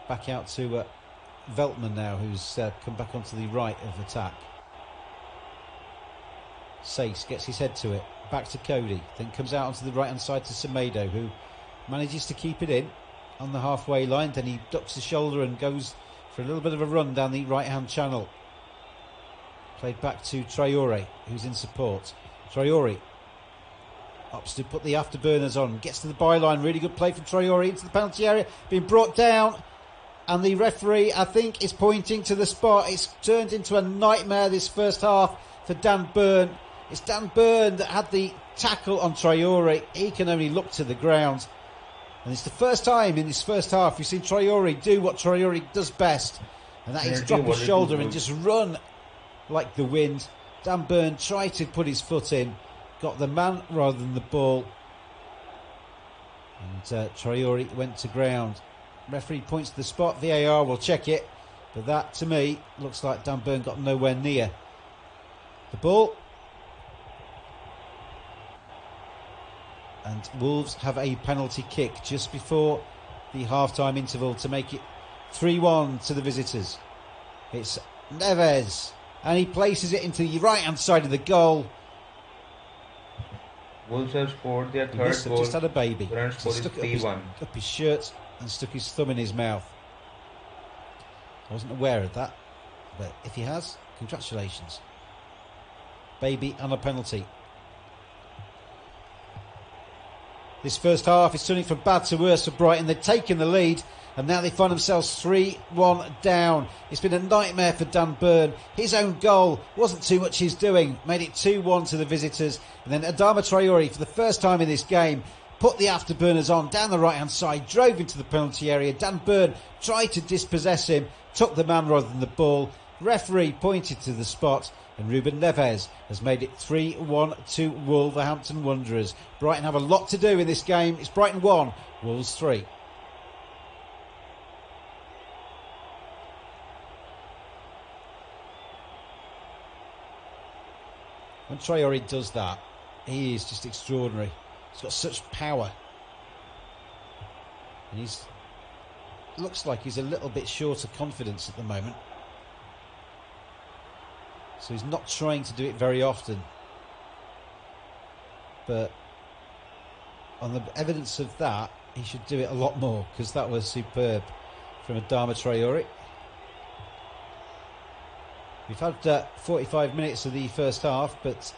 back out to Veltman now, who's come back onto the right of attack. Sace gets his head to it. Back to Cody. Then comes out onto the right-hand side to Semedo, who manages to keep it in on the halfway line. Then he ducks the shoulder and goes for a little bit of a run down the right-hand channel. Played back to Traore, who's in support. Traore opts to put the afterburners on. Gets to the byline. Really good play from Traore into the penalty area. Being brought down. And the referee, I think, is pointing to the spot. It's turned into a nightmare this first half for Dan Burn. It's Dan Burn that had the tackle on Traore. He can only look to the ground. And it's the first time in this first half you've seen Traore do what Traore does best. And that is drop his shoulder and just run like the wind. Dan Burn tried to put his foot in. Got the man rather than the ball. And Traore went to ground. Referee points to the spot. VAR will check it. But that, to me, looks like Dan Burn got nowhere near the ball. And Wolves have a penalty kick just before the half-time interval to make it 3-1 to the visitors. It's Neves, and he places it into the right-hand side of the goal. Wolves have scored their third goal. Just had a baby. He stuck up his shirt and stuck his thumb in his mouth. I wasn't aware of that, but if he has, congratulations. Baby and a penalty. This first half is turning from bad to worse for Brighton. They've taken the lead and now they find themselves 3-1 down. It's been a nightmare for Dan Burn. His own goal wasn't too much his doing. Made it 2-1 to the visitors. And then Adama Traore, for the first time in this game, put the afterburners on down the right-hand side, drove into the penalty area. Dan Burn tried to dispossess him, took the man rather than the ball. Referee pointed to the spot. And Ruben Neves has made it 3-1 to Wolverhampton Wanderers. Brighton have a lot to do in this game. It's Brighton 1, Wolves 3. When Traore does that, he is just extraordinary. He's got such power. And looks like he's a little bit short of confidence at the moment. So he's not trying to do it very often. But on the evidence of that, he should do it a lot more, because that was superb from Adama Traore. We've had 45 minutes of the first half, but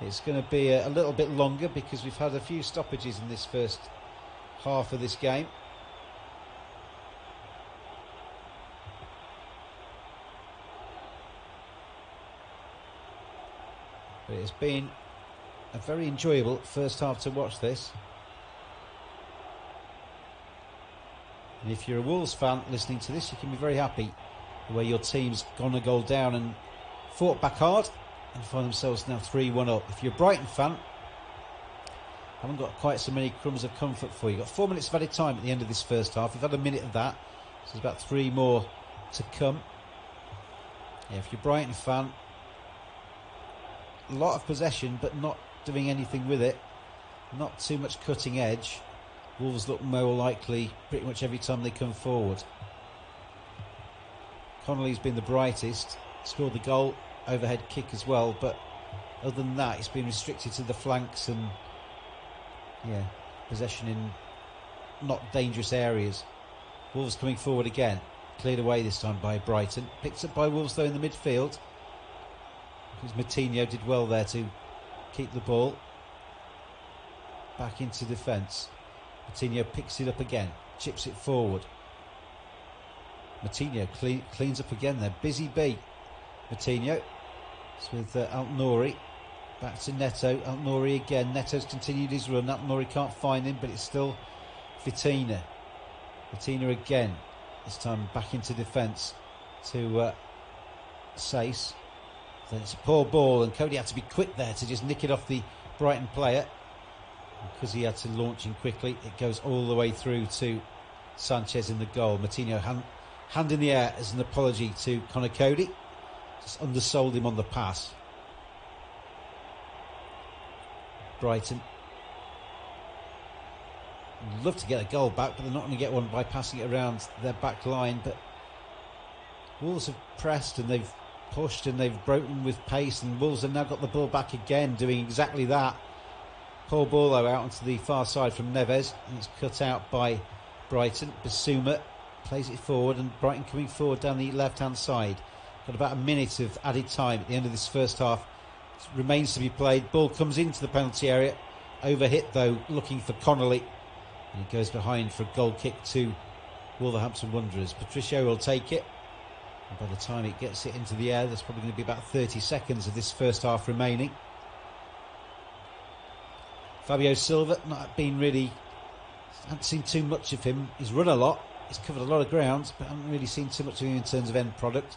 it's going to be a little bit longer because we've had a few stoppages in this first half of this game. But it's been a very enjoyable first half to watch this. And if you're a Wolves fan listening to this, you can be very happy the way your team's gone a goal down and fought back hard. and find themselves now 3-1 up. If you're a Brighton fan, haven't got quite so many crumbs of comfort for you. You've got 4 minutes of added time at the end of this first half. We've had a minute of that, so there's about 3 more to come. Yeah, if you're a Brighton fan, a lot of possession but not doing anything with it, not too much cutting edge. Wolves look more likely pretty much every time they come forward. Connolly's been the brightest, scored the goal, overhead kick as well, but other than that it's been restricted to the flanks and possession in not dangerous areas. Wolves coming forward again, cleared away this time by Brighton, picked up by Wolves though in the midfield because Moutinho did well there to keep the ball back into defence. Moutinho picks it up again, chips it forward. Moutinho cleans up again there, busy bee. Moutinho, it's with Al-Nouri, back to Neto. Al-Nouri again, Neto's continued his run. Al-Nouri can't find him, but it's still Vitina. Vitina again, this time back into defence to Sace. Then it's a poor ball, and Cody had to be quick there to just nick it off the Brighton player. Because he had to launch in quickly, it goes all the way through to Sanchez in the goal. Moutinho hand in the air as an apology to Conor Cody. Just undersold him on the pass. Brighton would love to get a goal back, but they're not going to get one by passing it around their back line. But Wolves have pressed and they've pushed and they've broken with pace, and Wolves have now got the ball back again, doing exactly that. Poor ball though out onto the far side from Neves, and it's cut out by Brighton. Bissouma plays it forward, and Brighton coming forward down the left hand side. Got about a minute of added time at the end of this first half. It remains to be played. Ball comes into the penalty area, overhit though, looking for Connolly, and it goes behind for a goal kick to Wolverhampton Wanderers. Patricio will take it, and by the time it gets it into the air, there's probably going to be about 30 seconds of this first half remaining. Fabio Silva, not been really, haven't seen too much of him. He's run a lot, he's covered a lot of ground, but haven't really seen too much of him in terms of end product.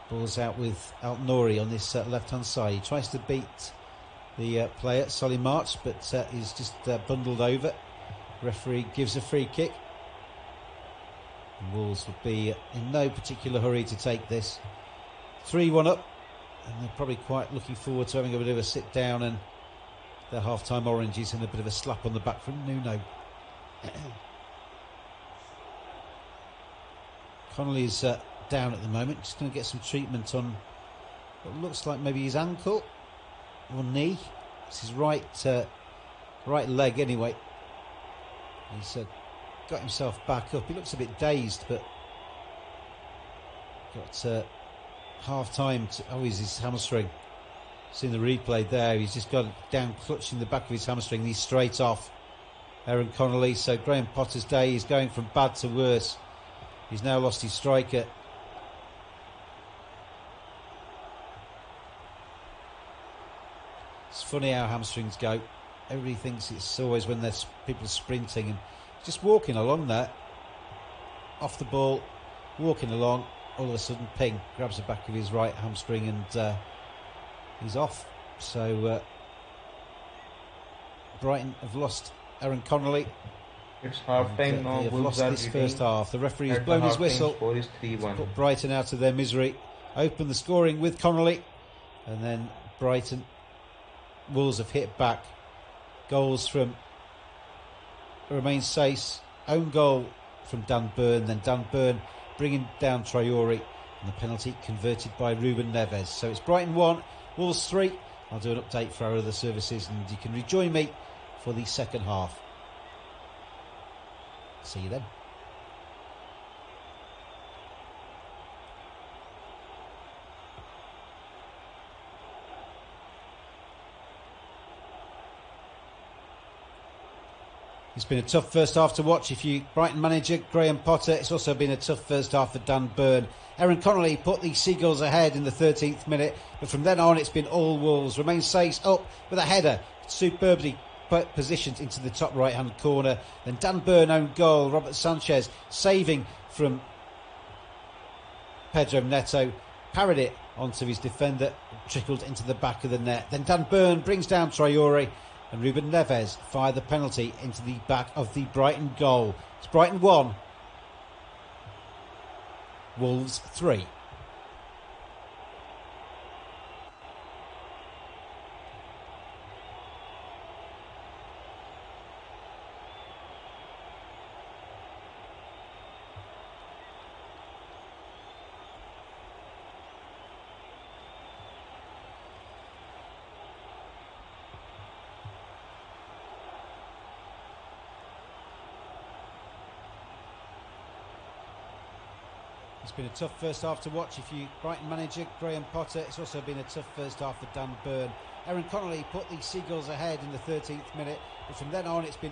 Ball's out with Al-Nouri on this left-hand side. He tries to beat the player, Solly March, but he's just bundled over. Referee gives a free kick. And Wolves would be in no particular hurry to take this. 3-1 up, and they're probably quite looking forward to having a bit of a sit down and their half-time oranges and a bit of a slap on the back from Nuno. Connolly's down at the moment, just going to get some treatment on what looks like maybe his ankle or knee. It's his right leg anyway. He's got himself back up. He looks a bit dazed, but got half-time. He's his hamstring. Seen the replay there, he's just got it down clutching the back of his hamstring. He's straight off. Aaron Connolly, so Graham Potter's day, he's going from bad to worse. He's now lost his striker. It's funny how hamstrings go. Everybody thinks it's always when there's people sprinting, and just walking along there, off the ball, walking along, all of a sudden ping, grabs the back of his right hamstring, and he's off. So Brighton have lost Aaron Connolly. It's half time now. They have lost this first half. The referee has blown his whistle to put Brighton out of their misery. Open the scoring with Connolly, and then Brighton. Wolves have hit back. Goals from Romain Sace, own goal from Dan Burn, then Dan Burn bringing down Traore, and the penalty converted by Ruben Neves. So it's Brighton 1, Wolves 3. I'll do an update for our other services, and you can rejoin me for the second half. See you then. It's been a tough first half to watch. If you Brighton manager Graham Potter, it's also been a tough first half for Dan Burn. Aaron Connolly put the Seagulls ahead in the 13th minute, but from then on it's been all Wolves. Romain Sace up with a header, superbly positioned into the top right hand corner. Then Dan Burn own goal. Robert Sanchez saving from Pedro Neto, parried it onto his defender, trickled into the back of the net. Then Dan Burn brings down Traore, and Ruben Neves fired the penalty into the back of the Brighton goal. It's Brighton 1, Wolves 3. It's been a tough first half to watch if you Brighton manager Graham Potter. It's also been a tough first half for Dan Burn. Aaron Connolly put the Seagulls ahead in the 13th minute, but from then on it's been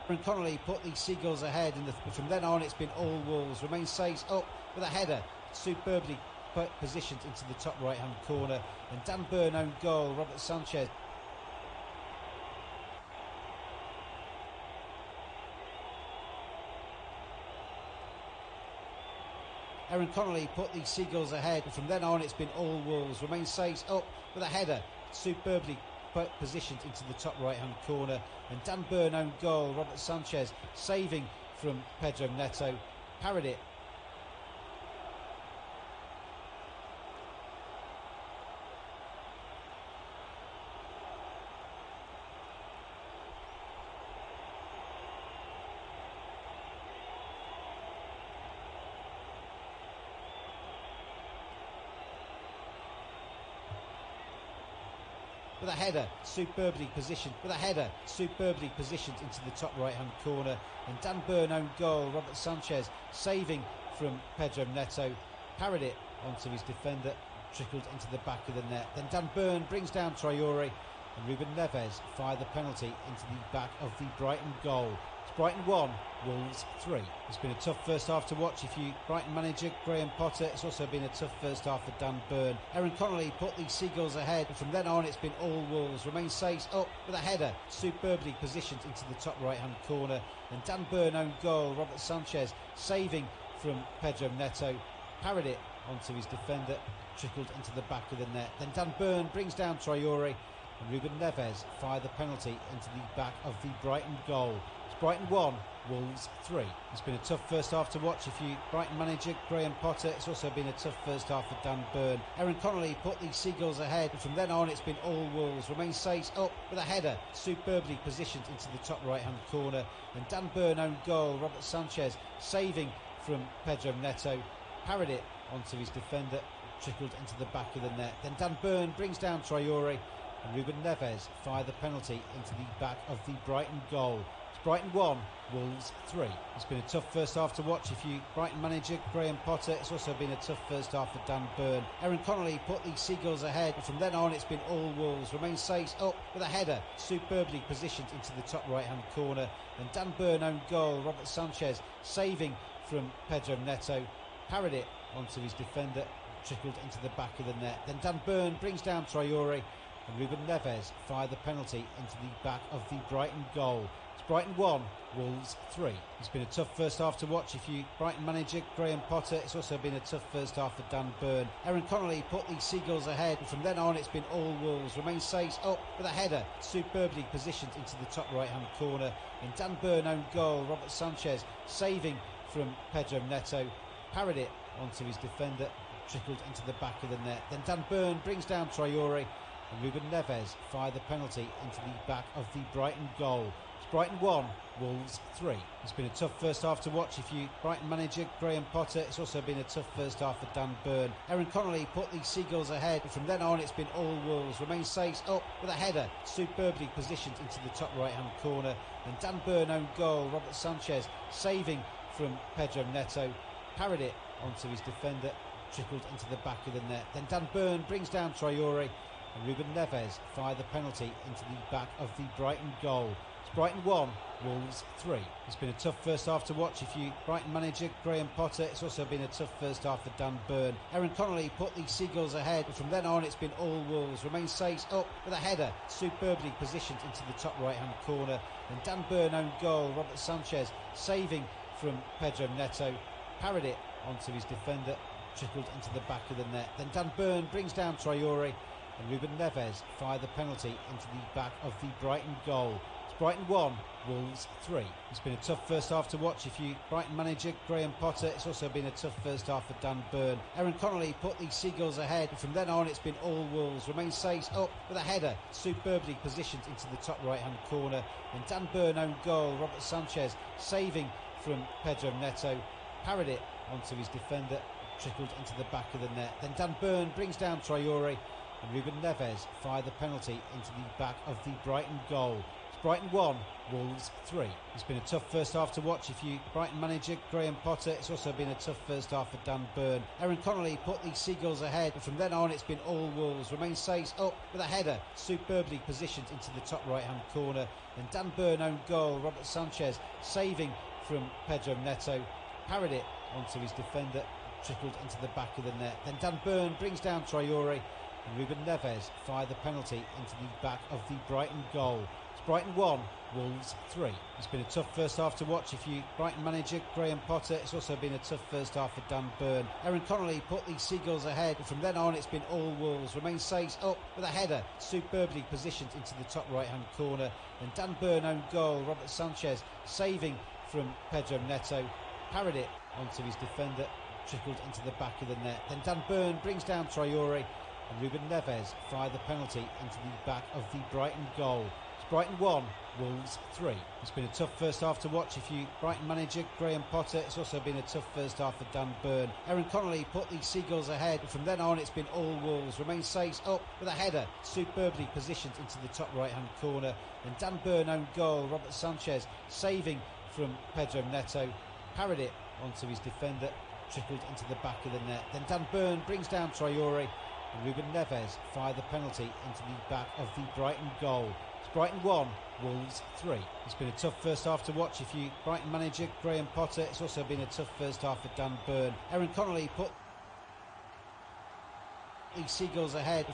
Aaron Connolly put the Seagulls ahead but from then on it's been all Wolves. Romain Saiz up with a header, superbly positioned into the top right hand corner, and Dan Burn own goal. Robert Sanchez. Aaron Connolly put the Seagulls ahead, but from then on it's been all Wolves. Romain Saiz up with a header, superbly positioned into the top right hand corner, and Dan Burn own goal. Robert Sanchez saving from Pedro Neto, parried it. With a header superbly positioned into the top right hand corner, and Dan Burn own goal. Robert Sanchez saving from Pedro Neto, parried it onto his defender, trickled into the back of the net. Then Dan Burn brings down Traore, and Ruben Neves fired the penalty into the back of the Brighton goal. It's Brighton 1, Wolves 3. It's been a tough first half to watch if you Brighton manager Graham Potter. It's also been a tough first half for Dan Burn. Aaron Connolly put the Seagulls ahead, but from then on it's been all Wolves. Romain Saiz up with a header, superbly positioned into the top right hand corner, and Dan Burn own goal. Robert Sanchez saving from Pedro Neto, parried it onto his defender, trickled into the back of the net. Then Dan Burn brings down Traore, and Ruben Neves fired the penalty into the back of the Brighton goal. It's Brighton 1, Wolves 3. It's been a tough first half to watch if you Brighton manager Graham Potter. It's also been a tough first half for Dan Burn. Aaron Connolly put the Seagulls ahead, but from then on it's been all Wolves. Romain Saiz up with a header, superbly positioned into the top right hand corner, and Dan Burn own goal. Robert Sanchez saving from Pedro Neto, parried it onto his defender, trickled into the back of the net. Then Dan Burn brings down Traore, and Ruben Neves fired the penalty into the back of the Brighton goal. It's Brighton 1, Wolves 3. It's been a tough first half to watch if you Brighton manager Graham Potter. It's also been a tough first half for Dan Burn. Aaron Connolly put the Seagulls ahead, but from then on it's been all Wolves. Romain Saiz up with a header, superbly positioned into the top right hand corner, and Dan Burn own goal. Robert Sanchez saving from Pedro Neto, parried it onto his defender, trickled into the back of the net. Then Dan Burn brings down Traore, and Ruben Neves fired the penalty into the back of the Brighton goal. It's Brighton 1, Wolves 3. It's been a tough first half to watch if you Brighton manager Graham Potter. It's also been a tough first half for Dan Burn. Aaron Connolly put the Seagulls ahead, but from then on it's been all Wolves. Romain Saiz up with a header, superbly positioned into the top right hand corner, and Dan Burn own goal. Robert Sanchez saving from Pedro Neto, parried it onto his defender, trickled into the back of the net. Then Dan Burn brings down Traore, and Ruben Neves fired the penalty into the back of the Brighton goal. It's Brighton 1, Wolves 3. It's been a tough first half to watch if you Brighton manager Graham Potter. It's also been a tough first half for Dan Burn. Aaron Connolly put the Seagulls ahead, but from then on it's been all Wolves. Romain Saiz up with a header, superbly positioned into the top right hand corner, and Dan Burn own goal. Robert Sanchez saving from Pedro Neto, parried it onto his defender, trickled into the back of the net. Then Dan Burn brings down Traore, and Ruben Neves fired the penalty into the back of the Brighton goal. It's Brighton 1, Wolves 3. It's been a tough first half to watch if you Brighton manager Graham Potter. It's also been a tough first half for Dan Burn. Aaron Connolly put the Seagulls ahead, and from then on it's been all Wolves. Romain Saiz up with a header, superbly positioned into the top right hand corner. And Dan Burn own goal. Robert Sanchez saving from Pedro Neto, parried it onto his defender, trickled into the back of the net. Then Dan Burn brings down Traore, and Ruben Neves fired the penalty into the back of the Brighton goal. It's Brighton 1, Wolves 3. It's been a tough first half to watch if you Brighton manager Graham Potter. It's also been a tough first half for Dan Burn. Aaron Connolly put the Seagulls ahead, and from then on it's been all Wolves. Romain Saiz up with a header, superbly positioned into the top right hand corner. And Dan Burn own goal. Robert Sanchez saving from Pedro Neto, parried it onto his defender, trickled into the back of the net. Then Dan Burn brings down Traore, and Ruben Neves fired the penalty into the back of the Brighton goal. It's Brighton 1, Wolves 3. It's been a tough first half to watch if you Brighton manager Graham Potter. It's also been a tough first half for Dan Burn. Aaron Connolly put the Seagulls ahead, and from then on it's been all Wolves. Romain Saiz up with a header, superbly positioned into the top right hand corner. And Dan Burn own goal. Robert Sanchez saving from Pedro Neto, parried it onto his defender, trickled into the back of the net. Then Dan Burn brings down Traore, and Ruben Neves fired the penalty into the back of the Brighton goal. It's Brighton 1, Wolves 3. It's been a tough first half to watch if you Brighton manager Graham Potter. It's also been a tough first half for Dan Burn. Aaron Connolly put the Seagulls ahead, and from then on it's been all Wolves. Romain Saiz up with a header, superbly positioned into the top right hand corner. And Dan Burn own goal. Robert Sanchez saving from Pedro Neto, parried it onto his defender, trickled into the back of the net. Then Dan Burn brings down Traore, and Ruben Neves fired the penalty into the back of the Brighton goal. It's Brighton 1, Wolves 3. It's been a tough first half to watch if you Brighton manager Graham Potter. It's also been a tough first half for Dan Burn. Aaron Connolly put the Seagulls ahead, and from then on it's been all Wolves. Romain Saiz up with a header, superbly positioned into the top right hand corner. And Dan Burn own goal. Robert Sanchez saving from Pedro Neto, parried it onto his defender, trickled into the back of the net. Then Dan Burn brings down Traore, and Ruben Neves fired the penalty into the back of the Brighton goal. It's Brighton 1, Wolves 3. It's been a tough first half to watch if you Brighton manager Graham Potter. It's also been a tough first half for Dan Burn. Aaron Connolly put the Seagulls ahead,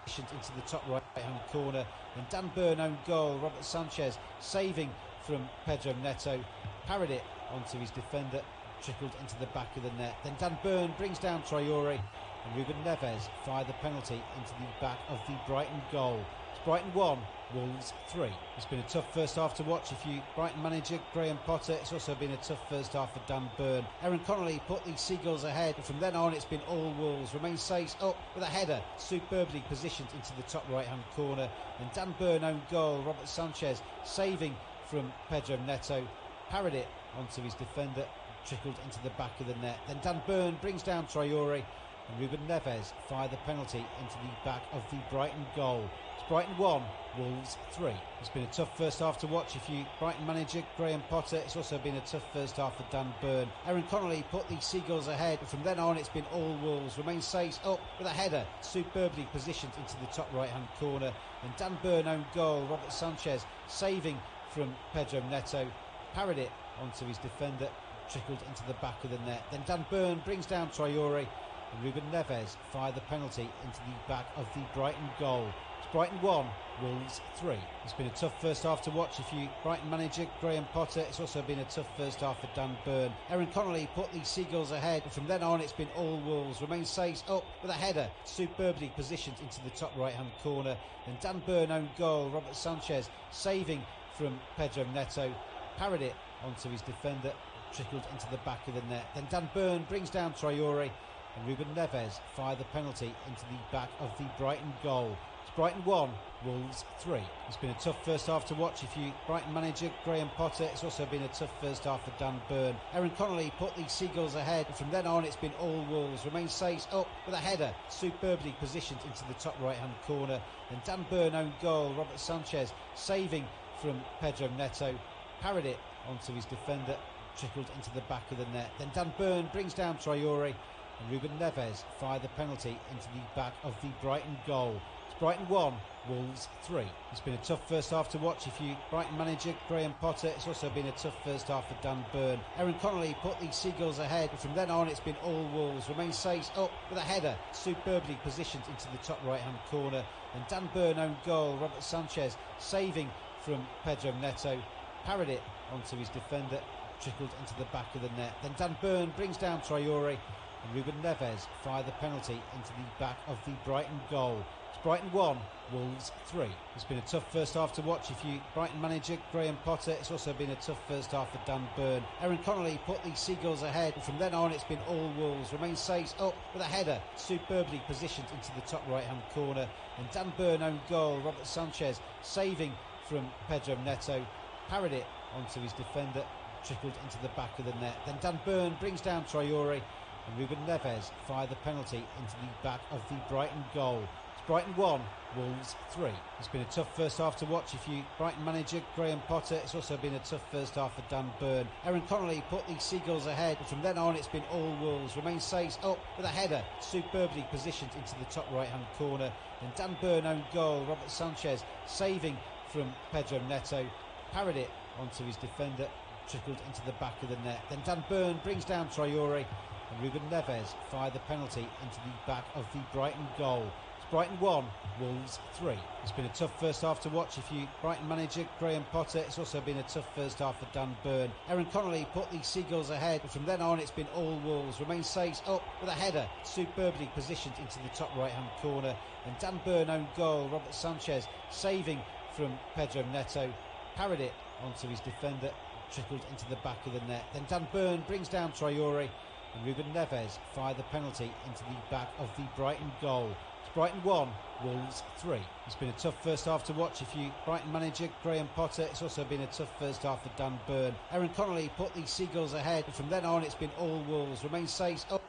into the top right hand corner. And Dan Burn own goal. Robert Sanchez saving from Pedro Neto, parried it onto his defender, trickled into the back of the net. Then Dan Burn brings down Traore, and Ruben Neves fired the penalty into the back of the Brighton goal. It's Brighton 1, Wolves 3. It's been a tough first half to watch if you Brighton manager Graham Potter. It's also been a tough first half for Dan Burn. Aaron Connolly put the Seagulls ahead, and from then on it's been all Wolves. Romain Saiz up with a header, superbly positioned into the top right hand corner. And Dan Burn own goal. Robert Sanchez saving from Pedro Neto, parried it onto his defender, trickled into the back of the net. Then Dan Burn brings down Traore, and Ruben Neves fired the penalty into the back of the Brighton goal. It's Brighton 1, Wolves 3. It's been a tough first half to watch if you Brighton manager Graham Potter. It's also been a tough first half for Dan Burn. Aaron Connolly put the Seagulls ahead, and from then on it's been all Wolves. Romain Saiz up with a header, superbly positioned into the top right hand corner. And Dan Burn own goal. Robert Sanchez saving from Pedro Neto, parried it onto his defender, trickled into the back of the net. Then Dan Burn brings down Traore, and Ruben Neves fired the penalty into the back of the Brighton goal. It's Brighton 1, Wolves 3. It's been a tough first half to watch if you Brighton manager Graham Potter. It's also been a tough first half for Dan Burn. Aaron Connolly put the Seagulls ahead, and from then on it's been all Wolves. Romain Saiz up with a header, superbly positioned into the top right hand corner. And Dan Burn own goal. Robert Sanchez saving from Pedro Neto, parried it onto his defender, trickled into the back of the net. Then Dan Burn brings down Traore, and Ruben Neves fired the penalty into the back of the Brighton goal. It's Brighton 1, Wolves 3. It's been a tough first half to watch if you Brighton manager Graham Potter. It's also been a tough first half for Dan Burn. Aaron Connolly put the Seagulls ahead, and from then on it's been all Wolves. Romain Saiz up with a header, superbly positioned into the top right hand corner. And Dan Burn own goal. Robert Sanchez saving from Pedro Neto, parried it onto his defender, trickled into the back of the net. Then Dan Burn brings down Traore, and Ruben Neves fired the penalty into the back of the Brighton goal. It's Brighton 1, Wolves 3. It's been a tough first half to watch if you Brighton manager Graham Potter. It's also been a tough first half for Dan Burn. Aaron Connolly put the Seagulls ahead. From then on it's been all Wolves. Romain Saiss up with a header, superbly positioned into the top right hand corner. And Dan Burn owned goal. Robert Sanchez saving from Pedro Neto, parried it onto his defender, trickled into the back of the net. Then Dan Burn brings down Traore, and Ruben Neves fired the penalty into the back of the Brighton goal. It's Brighton 1, Wolves 3. It's been a tough first half to watch if you Brighton manager Graham Potter. It's also been a tough first half for Dan Burn. Aaron Connolly put the Seagulls ahead. From then on it's been all Wolves. Romain Saiss up with a header, superbly positioned into the top right hand corner. And Dan Burn owned goal. Robert Sanchez saving from Pedro Neto, parried it onto his defender, trickled into the back of the net. Then Dan Burn brings down Traore, and Ruben Neves fired the penalty into the back of the Brighton goal. It's Brighton 1, Wolves 3. It's been a tough first half to watch if you Brighton manager Graham Potter. It's also been a tough first half for Dan Burn. Aaron Connolly put the Seagulls ahead. From then on it's been all Wolves. Romain Saiss up with a header, superbly positioned into the top right hand corner. Then Dan Burn owned goal. Robert Sanchez saving from Pedro Neto, parried it onto his defender, trickled into the back of the net. Then Dan Burn brings down Traore, and Ruben Neves fired the penalty into the back of the Brighton goal. It's Brighton 1, Wolves 3. It's been a tough first half to watch if you Brighton manager Graham Potter. It's also been a tough first half for Dan Burn. Aaron Connolly put the Seagulls ahead. From then on it's been all Wolves. Romain Saiss up with a header, superbly positioned into the top right hand corner. And Dan Burn owned goal. Robert Sanchez saving from Pedro Neto, parried it onto his defender, trickled into the back of the net. Then Dan Burn brings down Traore, and Ruben Neves fired the penalty into the back of the Brighton goal. It's Brighton 1, Wolves 3. It's been a tough first half to watch if you Brighton manager Graham Potter. It's also been a tough first half for Dan Burn. Aaron Connolly put the Seagulls ahead. From then on it's been all Wolves. Romain Saiss up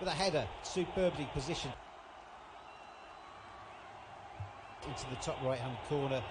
with a header, superbly positioned into the top right hand corner,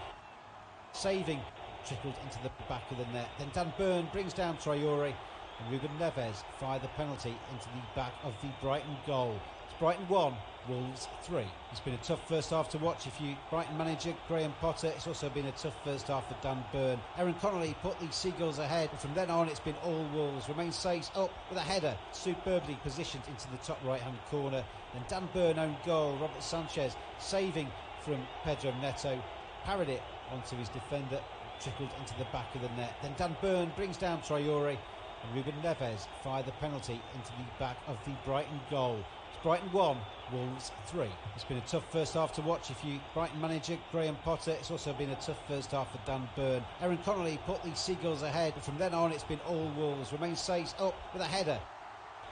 saving, trickled into the back of the net. Then Dan Burn brings down Traore, and Ruben Neves fired the penalty into the back of the Brighton goal. It's Brighton 1, Wolves 3. It's been a tough first half to watch if you Brighton manager Graham Potter. It's also been a tough first half for Dan Burn. Aaron Connolly put the Seagulls ahead. From then on it's been all Wolves. Romain Saiss up with a header, superbly positioned into the top right hand corner. And Dan Burn owned goal. Robert Sanchez saving from Pedro Neto, parried it onto his defender, trickled into the back of the net. Then Dan Burn brings down Traore, and Ruben Neves fired the penalty into the back of the Brighton goal. It's Brighton 1, Wolves 3. It's been a tough first half to watch if you Brighton manager Graham Potter. It's also been a tough first half for Dan Burn. Aaron Connolly put the Seagulls ahead. From then on it's been all Wolves. Romain Saiss up with a header,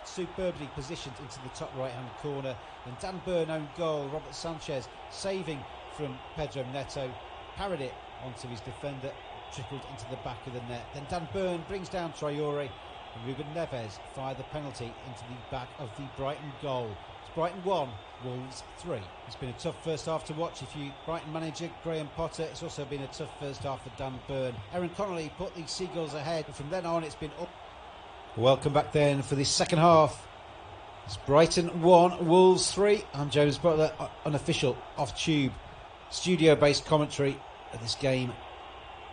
superbly positioned into the top right hand corner. And Dan Burn owned goal. Robert Sanchez saving from Pedro Neto, parried it onto his defender, trickled into the back of the net. Then Dan Burn brings down Traore, and Ruben Neves fired the penalty into the back of the Brighton goal. It's Brighton 1, Wolves 3. It's been a tough first half to watch if you Brighton manager Graham Potter. It's also been a tough first half for Dan Burn. Aaron Connolly put the Seagulls ahead. From then on it's been up. Welcome back then for this second half. It's Brighton 1, Wolves 3. I'm James Butler, unofficial off-tube studio-based commentary of this game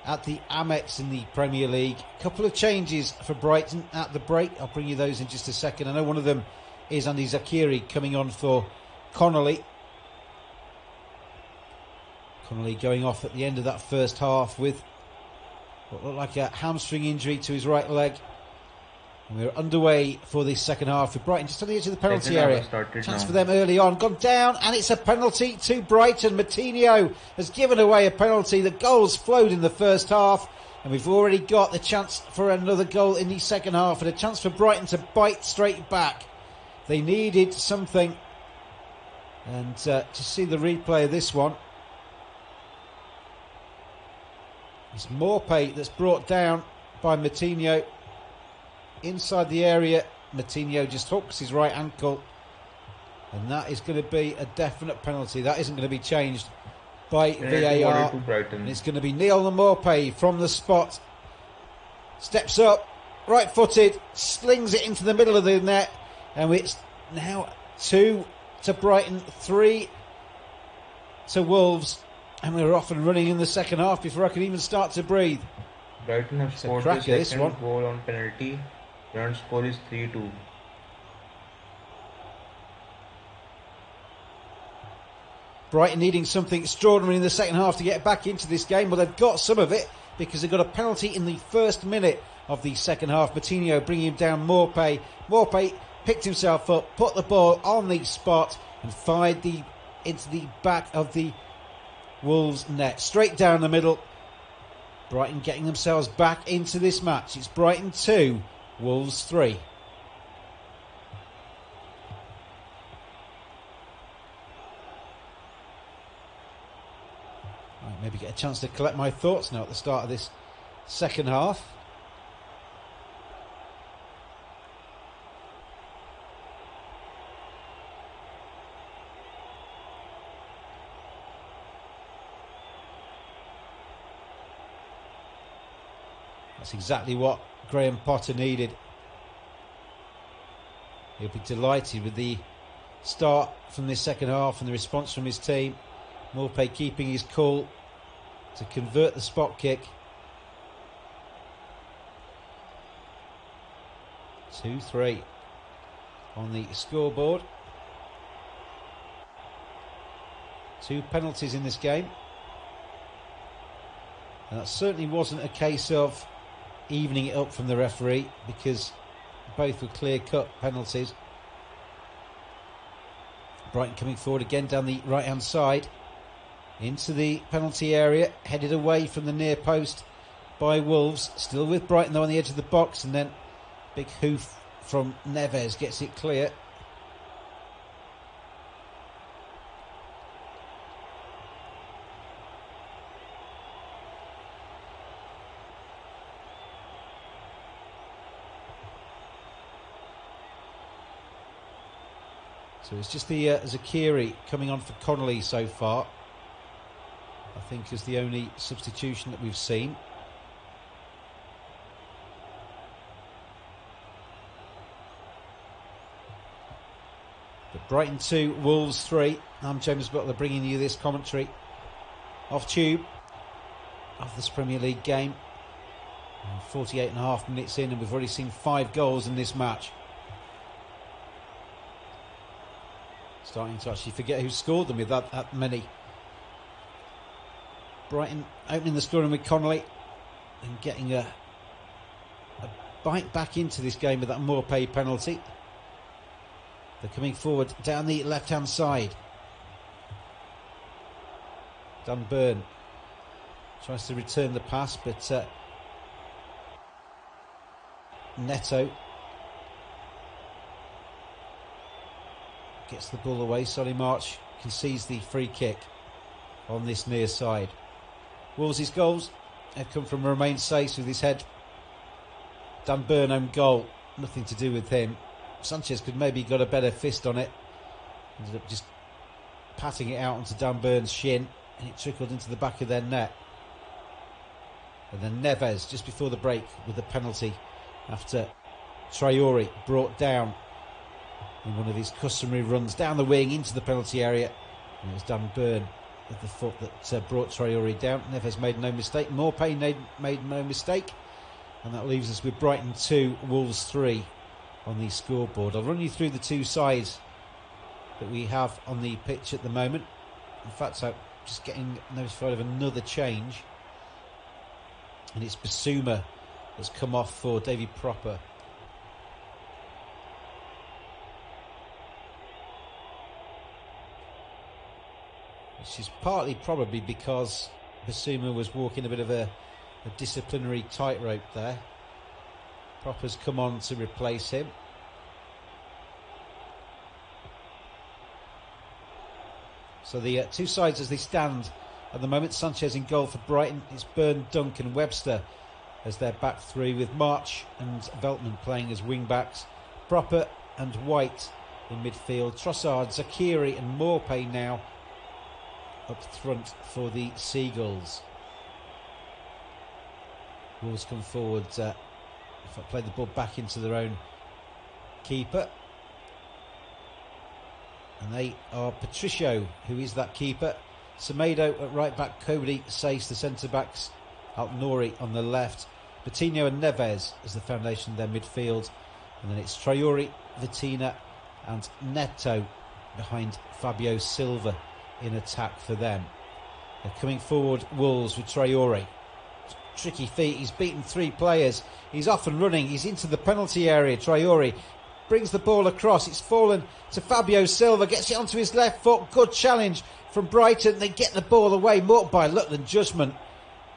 at the Amex in the Premier League. A couple of changes for Brighton at the break. I'll bring you those in just a second. I know one of them is Andy Zakiri coming on for Connolly. Connolly going off at the end of that first half with what looked like a hamstring injury to his right leg. And we're underway for this second half with Brighton just on the edge of the penalty area. Chance for them early on. Gone down, and it's a penalty to Brighton. Matinho has given away a penalty. The goals flowed in the first half, and we've already got the chance for another goal in the second half, and a chance for Brighton to bite straight back. They needed something, and to see the replay of this one, it's Morpay that's brought down by Matinho. Inside the area, Matinho just hooks his right ankle, and that is going to be a definite penalty. That isn't going to be changed by VAR. And it's going to be Neil Morpay from the spot. Steps up, right-footed, slings it into the middle of the net, and it's now 2 to Brighton, 3 to Wolves, and we're off and running in the second half before I can even start to breathe. Brighton have scored the second goal on penalty. Current score is 3-2. Brighton needing something extraordinary in the second half to get back into this game. Well, they've got some of it because they got a penalty in the first minute of the second half. Martinho bringing him down Maupay. Maupay picked himself up, put the ball on the spot and fired into the back of the Wolves net. Straight down the middle. Brighton getting themselves back into this match. It's Brighton 2, Wolves 3. Maybe get a chance to collect my thoughts now at the start of this second half. That's exactly what Graham Potter needed. He'll be delighted with the start from this second half and the response from his team. Maupay keeping his cool to convert the spot kick. 2-3 on the scoreboard. 2 penalties in this game. And that certainly wasn't a case of evening it up from the referee, because both were clear-cut penalties. Brighton coming forward again down the right-hand side into the penalty area, headed away from the near post by Wolves. Still with Brighton though on the edge of the box, and then big hoof from Neves gets it clear. So it's just the Zakiri coming on for Connolly so far. I think is the only substitution that we've seen. But Brighton 2, Wolves 3. I'm James Butler bringing you this commentary off tube of this Premier League game. 48.5 minutes in, and we've already seen 5 goals in this match. Starting to actually forget who scored them with that many. Brighton opening the scoring with Connolly and getting a bite back into this game with that Maupay penalty. They're coming forward down the left-hand side. Dunburn tries to return the pass, but Neto gets the ball away. Solly March concedes the free kick on this near side. Wolves' goals have come from Romain Saiss with his head. Dunburn own goal, nothing to do with him. Sanchez could maybe got a better fist on it. Ended up just patting it out onto Dunburn's shin, and it trickled into the back of their net. And then Neves just before the break with the penalty after Traore brought down in one of his customary runs down the wing into the penalty area. And it was Dunburn with the foot that brought Traore down. Neves made no mistake. Maupay made no mistake. And that leaves us with Brighton 2, Wolves 3 on the scoreboard. I'll run you through the 2 sides that we have on the pitch at the moment. In fact, I'm just getting notified of another change. And it's Basuma that's come off for Davy Proper. Which is partly probably because Basuma was walking a bit of a disciplinary tightrope there. Proper's come on to replace him. So the 2 sides as they stand at the moment. Sanchez in goal for Brighton. It's Byrne, Duncan, Webster as their back 3, with March and Veltman playing as wing backs. Proper and White in midfield. Trossard, Zakiri and Maupay now up front for the Seagulls. Wolves come forward, play the ball back into their own keeper. And they are Patricio, who is that keeper, Semedo at right back, Cody, Sace, the centre-backs, Alt-Nouri on the left, Coutinho and Neves as the foundation of their midfield, and then it's Traore, Vitina and Neto behind Fabio Silva in attack for them. They're coming forward, Wolves, with Traore. Tricky feet, he's beaten 3 players, he's off and running, he's into the penalty area. Traore brings the ball across, it's fallen to Fabio Silva, gets it onto his left foot, good challenge from Brighton, they get the ball away, more by luck than judgment,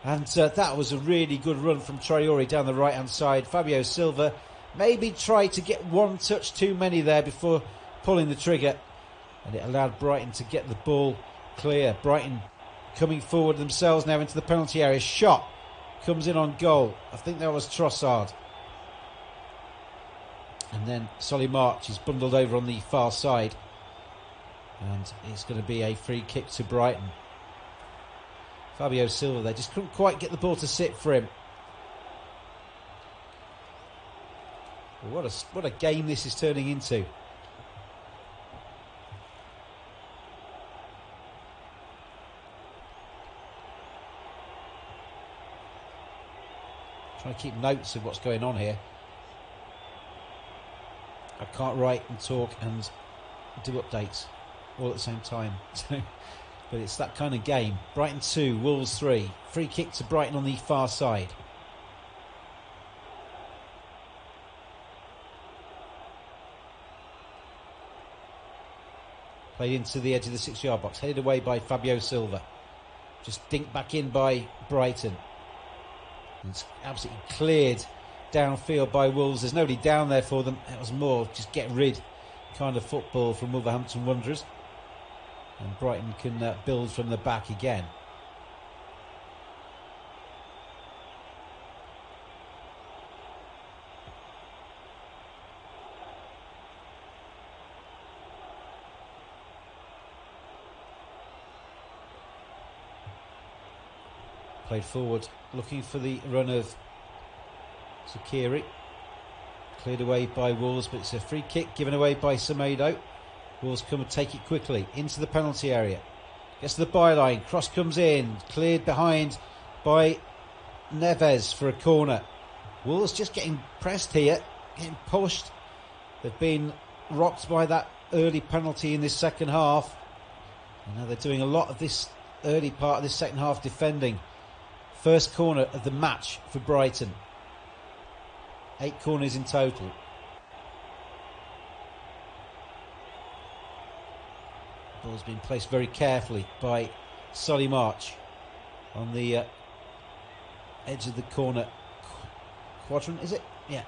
and that was a really good run from Traore down the right hand side. Fabio Silva maybe tried to get one touch too many there before pulling the trigger, and it allowed Brighton to get the ball clear. Brighton coming forward themselves now into the penalty area, shot comes in on goal, I think that was Trossard, and then Solly March is bundled over on the far side, and it's going to be a free kick to Brighton. Fabio Silva, they just couldn't quite get the ball to sit for him. Well, what a game this is turning into. Trying to keep notes of what's going on here. I can't write and talk and do updates all at the same time. But it's that kind of game. Brighton 2, Wolves 3. Free kick to Brighton on the far side. Played into the edge of the 6-yard box. Headed away by Fabio Silva. Just dinked back in by Brighton. It's absolutely cleared downfield by Wolves. There's nobody down there for them. It was more just get rid kind of football from Wolverhampton Wanderers. And Brighton can build from the back again. Played forward, looking for the run of Zakiri. Cleared away by Wolves, but it's a free kick given away by Semedo. Wolves come and take it quickly into the penalty area. Gets to the byline, cross comes in, cleared behind by Neves for a corner. Wolves just getting pressed here, getting pushed. They've been rocked by that early penalty in this second half. And now they're doing a lot of this early part of this second half defending. First corner of the match for Brighton. 8 corners in total. The ball's been placed very carefully by Solly March on the edge of the corner quadrant, is it? Yeah.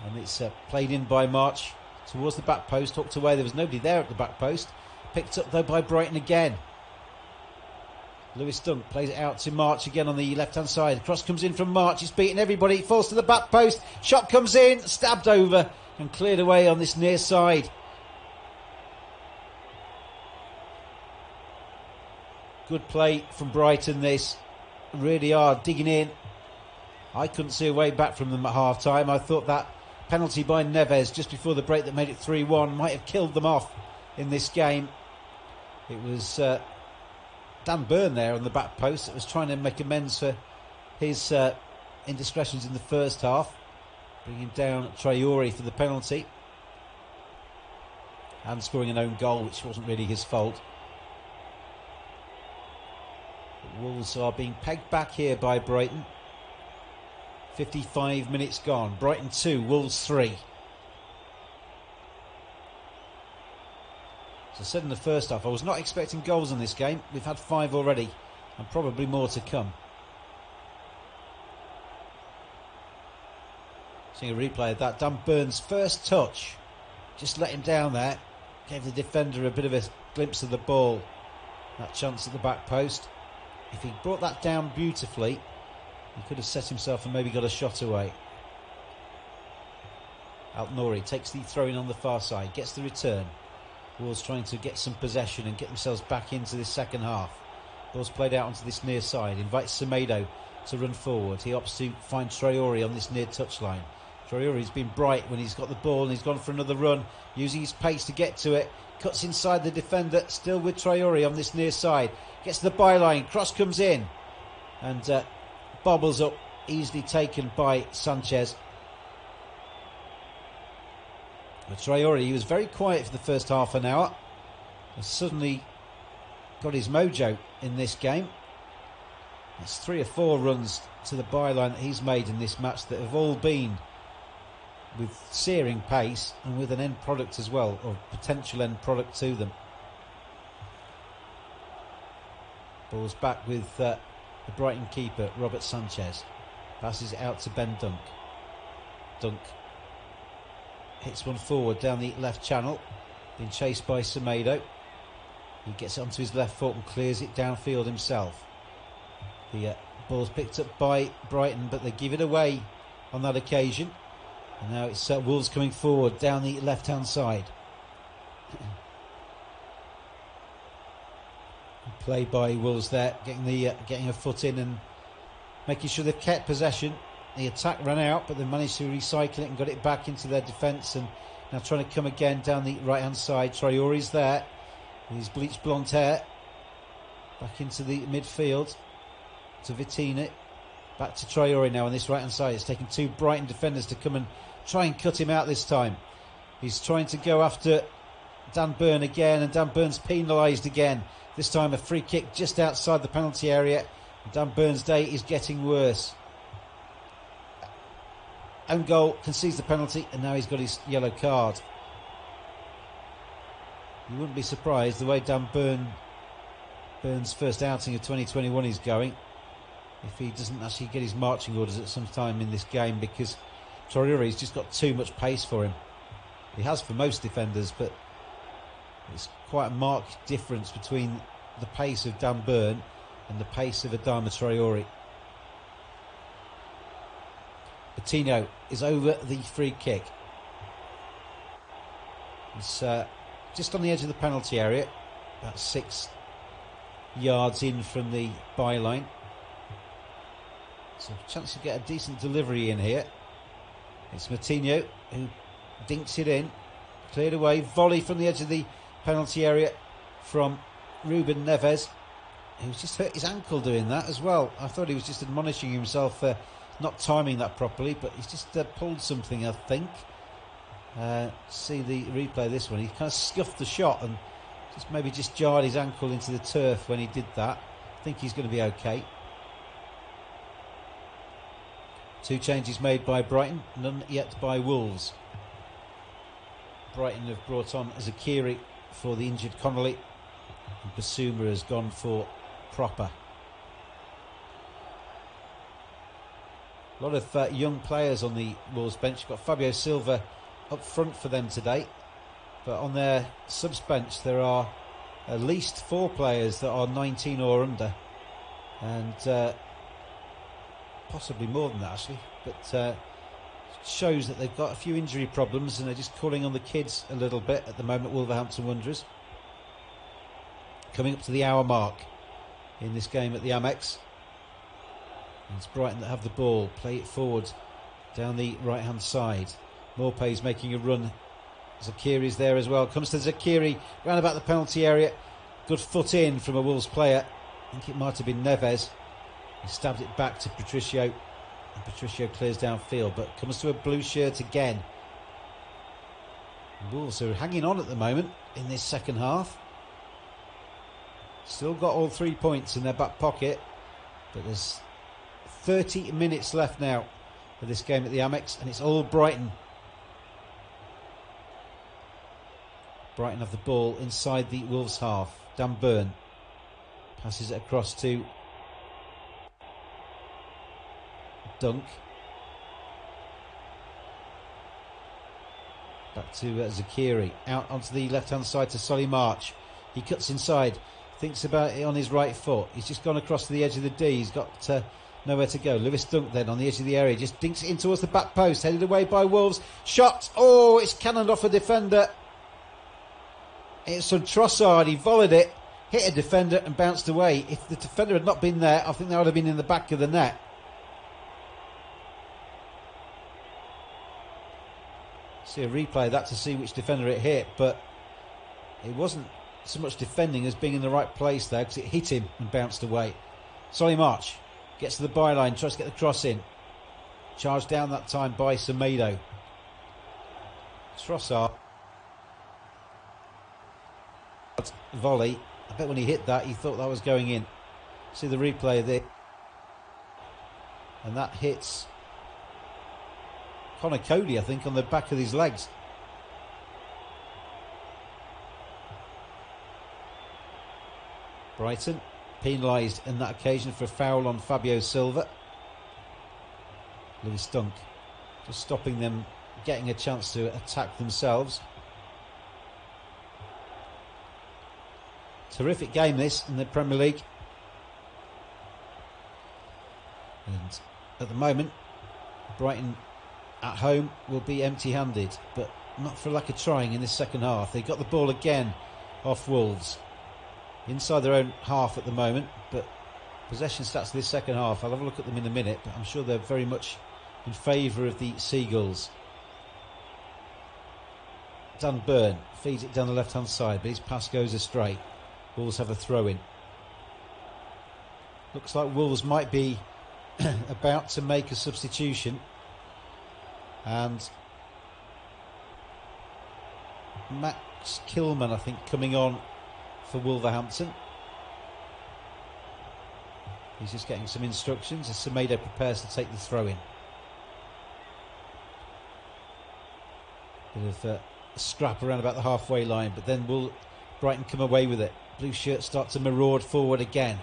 And it's played in by March towards the back post, hooked away. There was nobody there at the back post. Picked up though by Brighton again. Lewis Dunk plays it out to March again on the left-hand side. The cross comes in from March. He's beating everybody. It falls to the back post. Shot comes in, stabbed over and cleared away on this near side. Good play from Brighton, this. Really are digging in. I couldn't see a way back from them at half-time. I thought that penalty by Neves just before the break that made it 3-1 might have killed them off in this game. It was Dan Burn there on the back post that was trying to make amends for his indiscretions in the first half, bringing down Traore for the penalty and scoring an own goal, which wasn't really his fault. But Wolves are being pegged back here by Brighton. 55 minutes gone. Brighton 2, Wolves 3. As I said in the first half, I was not expecting goals in this game. We've had 5 already and probably more to come. Seeing a replay of that. Dan Burns' first touch. Just let him down there. Gave the defender a bit of a glimpse of the ball. That chance at the back post. If he brought that down beautifully, he could have set himself and maybe got a shot away. Alt-Nouri takes the throw in on the far side. Gets the return. Wolves trying to get some possession and get themselves back into this second half. Ball's played out onto this near side. Invites Semedo to run forward. He opts to find Traore on this near touchline. Traore's been bright when he's got the ball and he's gone for another run, using his pace to get to it. cuts inside the defender, still with Traore on this near side. Gets the byline, cross comes in, and bobbles up, easily taken by Sanchez. But Traore, he was very quiet for the first half an hour. Has suddenly got his mojo in this game. It's 3 or 4 runs to the byline that he's made in this match that have all been with searing pace and with an end product as well, or potential end product to them. Ball's back with the Brighton keeper, Robert Sanchez. Passes it out to Ben Dunk. Dunk hits one forward down the left channel, being chased by Semedo. He gets it onto his left foot and clears it downfield himself. The ball's picked up by Brighton, but they give it away on that occasion. And now it's Wolves coming forward down the left-hand side. Play by Wolves there, getting a foot in and making sure they've kept possession. The attack ran out, but they managed to recycle it and got it back into their defence. And now trying to come again down the right-hand side. Traore's there with his bleached blonde hair. Back into the midfield to Vitina. Back to Traore now on this right-hand side. It's taken 2 Brighton defenders to come and try and cut him out this time. He's trying to go after Dan Burn again, and Dan Burn's penalised again. This time a free kick just outside the penalty area. Dan Burn's day is getting worse. Own goal, concedes the penalty, and now he's got his yellow card. You wouldn't be surprised the way Dan Burn's first outing of 2021 is going, if he doesn't actually get his marching orders at some time in this game, because Traore's just got too much pace for him. He has for most defenders, but it's quite a marked difference between the pace of Dan Burn and the pace of Adama Traore. Coutinho is over the free kick. It's just on the edge of the penalty area, about 6 yards in from the byline. So a chance to get a decent delivery in here. It's Coutinho who dinks it in, cleared away, volley from the edge of the penalty area from Ruben Neves, who's just hurt his ankle doing that as well. I thought he was just admonishing himself for not timing that properly, but he's just pulled something, I think. See the replay of this one. He kind of scuffed the shot and maybe just jarred his ankle into the turf when he did that. I think he's going to be okay. 2 changes made by Brighton, none yet by Wolves. Brighton have brought on Zakiri for the injured Connolly, and Basuma has gone for Proper. A lot of young players on the Wolves bench. You've got Fabio Silva up front for them today, but on their subs bench there are at least 4 players that are 19 or under, and possibly more than that actually, but shows that they've got a few injury problems and they're just calling on the kids a little bit at the moment. Wolverhampton Wanderers coming up to the hour mark in this game at the Amex. It's Brighton that have the ball, play it forward down the right hand side. Morpay's making a run. Zakiri's there as well. Comes to Zakiri round about the penalty area. Good foot in from a Wolves player. I think it might have been Neves. He stabbed it back to Patricio, and Patricio clears downfield, but comes to a blue shirt again. Wolves are hanging on at the moment in this second half. Still got all 3 points in their back pocket, but there's 30 minutes left now for this game at the Amex, and it's all Brighton. Brighton have the ball inside the Wolves half. Dan Burn passes it across to Dunk. Back to Zakiri. Out onto the left-hand side to Solly March. He cuts inside. Thinks about it on his right foot. He's just gone across to the edge of the D. He's got nowhere to go. Lewis Dunk then on the edge of the area. Just dinks it in towards the back post. Headed away by Wolves. Shot. Oh, it's cannoned off a defender. It's from Trossard. He volleyed it. Hit a defender and bounced away. If the defender had not been there, I think that would have been in the back of the net. See a replay of that to see which defender it hit, but It wasn't so much defending as being in the right place there, because it hit him and bounced away. Solly March gets to the byline, tries to get the cross in. Charged down that time by Semedo. Trossard. Volley. I bet when he hit that, he thought that was going in. See the replay there. And that hits Connor Cody, I think, on the back of his legs. Brighton penalised in that occasion for a foul on Fabio Silva. Lewis Dunk just stopping them getting a chance to attack themselves. Terrific game this in the Premier League. And at the moment, Brighton at home will be empty-handed, but not for lack of trying in this second half. They got the ball again off Wolves. Inside their own half at the moment, but possession stats this second half, I'll have a look at them in a minute, but I'm sure they're very much in favour of the Seagulls. Dan Burn feeds it down the left-hand side, but his pass goes astray. Wolves have a throw-in. Looks like Wolves might be about to make a substitution, and Max Kilman, I think, coming on for Wolverhampton. He's just getting some instructions as Semedo prepares to take the throw-in. Bit of a scrap around about the halfway line, but then will Brighton come away with it. Blue shirts start to maraud forward again.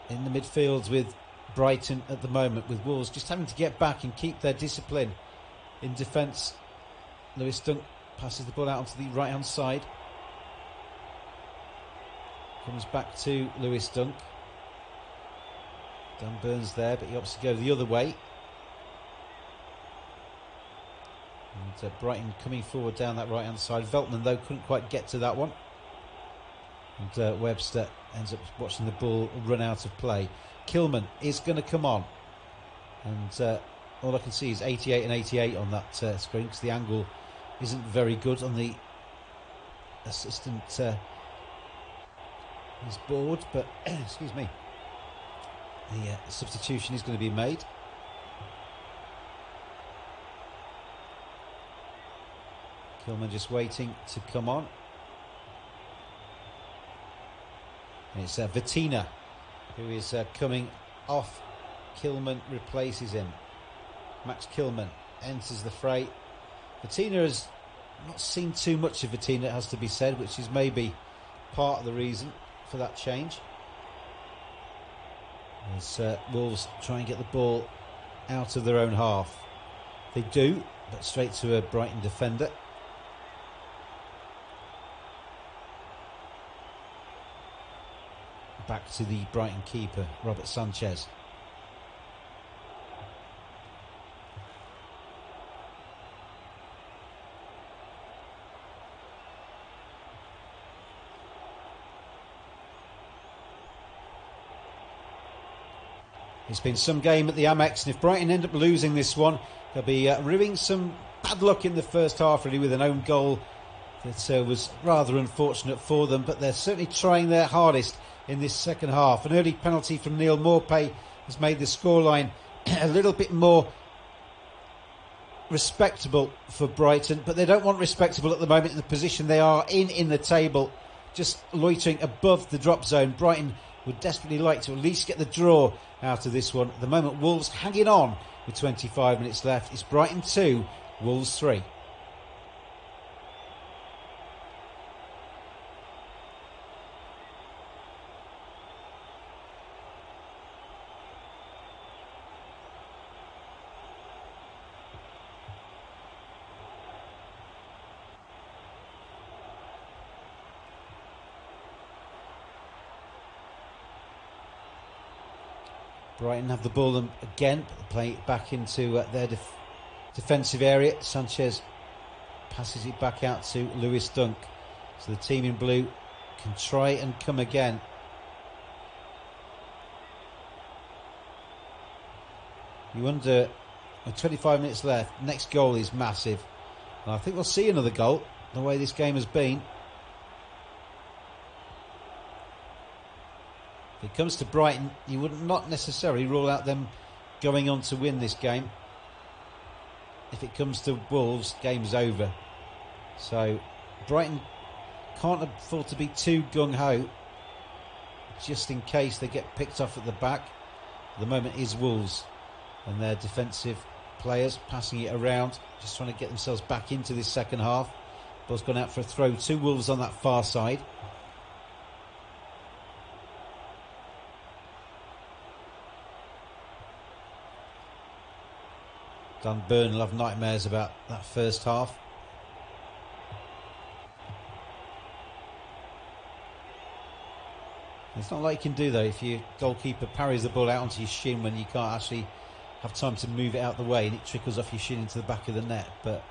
In the midfields with Brighton at the moment, with Wolves just having to get back and keep their discipline in defence. Lewis Dunk passes the ball out onto the right-hand side. Comes back to Lewis Dunk. Dan Burns there, but he opts to go the other way. And Brighton coming forward down that right-hand side. Veltman, though, couldn't quite get to that one. And Webster ends up watching the ball run out of play. Kilman is going to come on. And all I can see is 88 and 88 on that screen, because the angle isn't very good on the assistant. He's bored, but excuse me. The substitution is going to be made. Kilman just waiting to come on. And it's Vitina who is coming off. Kilman replaces him. Max Kilman enters the fray. Vitina has not seen too much of Vitina, it has to be said, which is maybe part of the reason for that change. As Wolves try and get the ball out of their own half. They do, but straight to a Brighton defender. Back to the Brighton keeper, Robert Sanchez. It's been some game at the Amex, and if Brighton end up losing this one, they'll be ruining some bad luck in the first half, really, with an own goal that was rather unfortunate for them, but they're certainly trying their hardest in this second half. An early penalty from Neil Maupay has made the scoreline a little bit more respectable for Brighton, but they don't want respectable at the moment in the position they are in the table, just loitering above the drop zone. Brighton would desperately like to at least get the draw out of this one. At the moment, Wolves hanging on with 25 minutes left. It's Brighton 2, Wolves 3. Brighton have the ball again, but they play it back into their defensive area. Sanchez passes it back out to Lewis Dunk. So the team in blue can try and come again. You wonder, with 25 minutes left, next goal is massive. And I think we'll see another goal. the way this game has been. If it comes to Brighton, you would not necessarily rule out them going on to win this game. If it comes to Wolves, game's over. So Brighton can't afford to be too gung-ho, just in case they get picked off at the back. At the moment is Wolves and their defensive players passing it around, just trying to get themselves back into this second half. Ball's gone out for a throw to Wolves on that far side. Dan Burn will have nightmares about that first half. It's not like you can do though if your goalkeeper parries the ball out onto your shin when you can't actually have time to move it out the way and it trickles off your shin into the back of the net. But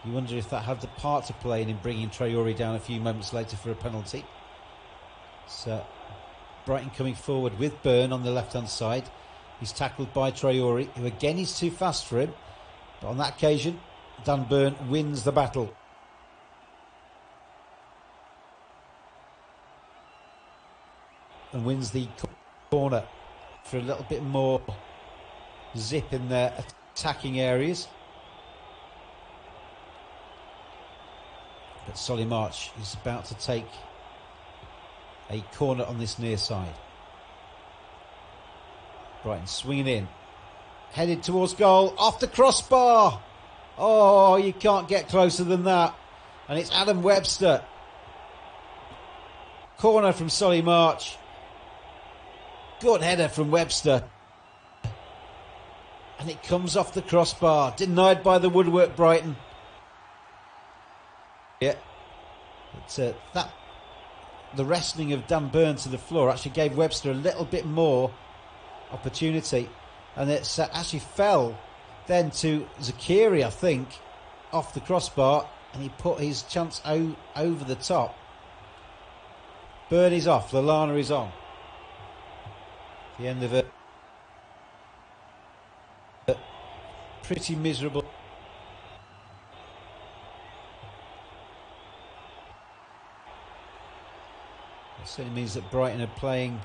you wonder if that had the part to play in bringing Traore down a few moments later for a penalty. So Brighton coming forward with Burn on the left hand side. He's tackled by Traore, who again is too fast for him. But on that occasion, Dan Burn wins the battle. And wins the corner for a little bit more zip in their attacking areas. But Solly March is about to take a corner on this near side. Brighton swinging in, headed towards goal, off the crossbar. Oh, you can't get closer than that. And it's Adam Webster. Corner from Solly March. Good header from Webster. And it comes off the crossbar, denied by the woodwork Brighton. Yeah, but the wrestling of Dan Burn to the floor actually gave Webster a little bit more opportunity, and it actually fell then to Zakiri, I think, off the crossbar, and he put his chance over the top. Burn is off, Lallana is on. The end of a pretty miserable. It certainly means that Brighton are playing.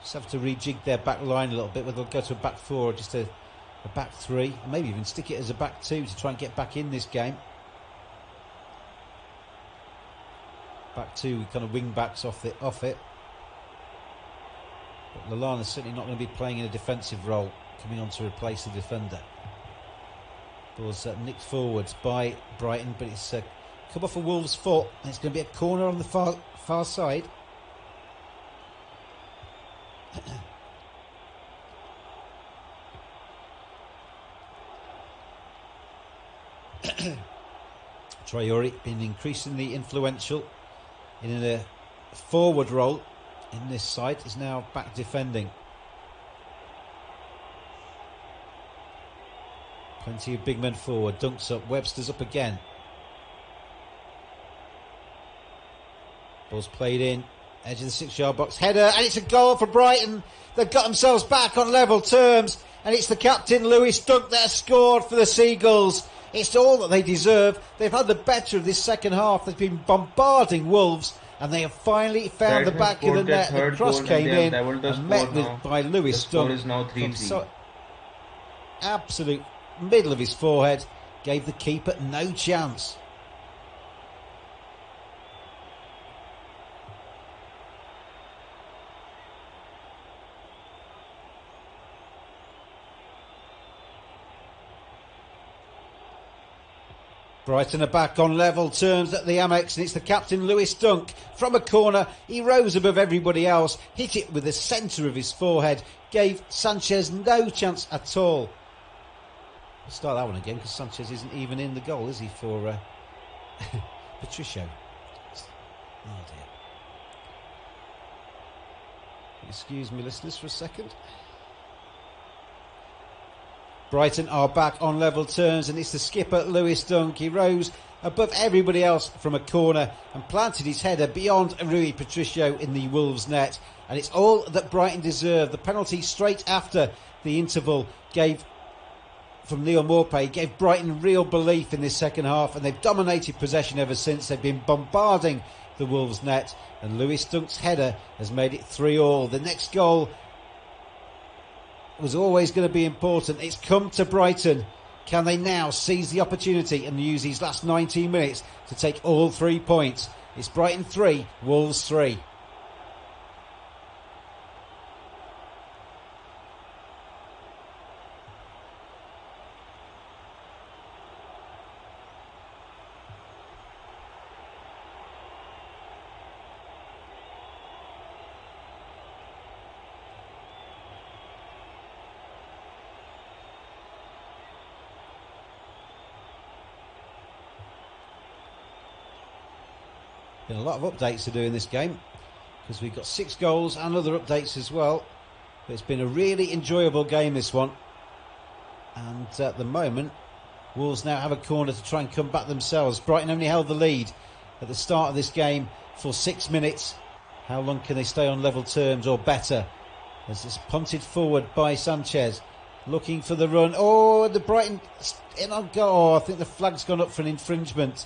Just have to rejig their back line a little bit, whether they'll go to a back four or just a back three, or maybe even stick it as a back two to try and get back in this game. Back two with kind of wing backs off it. But Lallana's certainly not going to be playing in a defensive role, coming on to replace the defender. Ball's nicked forwards by Brighton, but it's come off a Wolves' foot, and it's going to be a corner on the far side. Traore been increasingly influential in a forward role in this side, is now back defending. Plenty of big men forward, dunks up, Webster's up again. Ball's played in, edge of the 6-yard box, header, and it's a goal for Brighton. They've got themselves back on level terms, and it's the captain Lewis Dunk that has scored for the Seagulls. It's all that they deserve. They've had the better of this second half. They've been bombarding Wolves, and they have finally found the back of the net. The cross came in and met with by Lewis Dunk. Is now 3-3. Absolute middle of his forehead, gave the keeper no chance. Brighton are back on level terms at the Amex, and it's the captain Lewis Dunk from a corner. He rose above everybody else, hit it with the centre of his forehead, gave Sanchez no chance at all. I'll start that one again because Sanchez isn't even in the goal, is he, for Patricio? Oh dear. Excuse me, listeners, for a second. Brighton are back on level terms, and it's the skipper Lewis Dunk. He rose above everybody else from a corner and planted his header beyond Rui Patricio in the Wolves net, and it's all that Brighton deserve. The penalty straight after the interval gave from Neil Maupay gave Brighton real belief in this second half, and they've dominated possession ever since. They've been bombarding the Wolves net, and Lewis Dunk's header has made it 3-3. The next goal was always going to be important. It's come to Brighton. Can they now seize the opportunity and use these last 19 minutes to take all 3 points? It's Brighton 3, Wolves 3. Been a lot of updates to do in this game because we've got 6 goals and other updates as well. But it's been a really enjoyable game, this one. And at the moment, Wolves now have a corner to try and come back themselves. Brighton only held the lead at the start of this game for 6 minutes. How long can they stay on level terms or better? As it's punted forward by Sanchez, looking for the run. Oh, the Brighton in on goal. Oh, I think the flag's gone up for an infringement.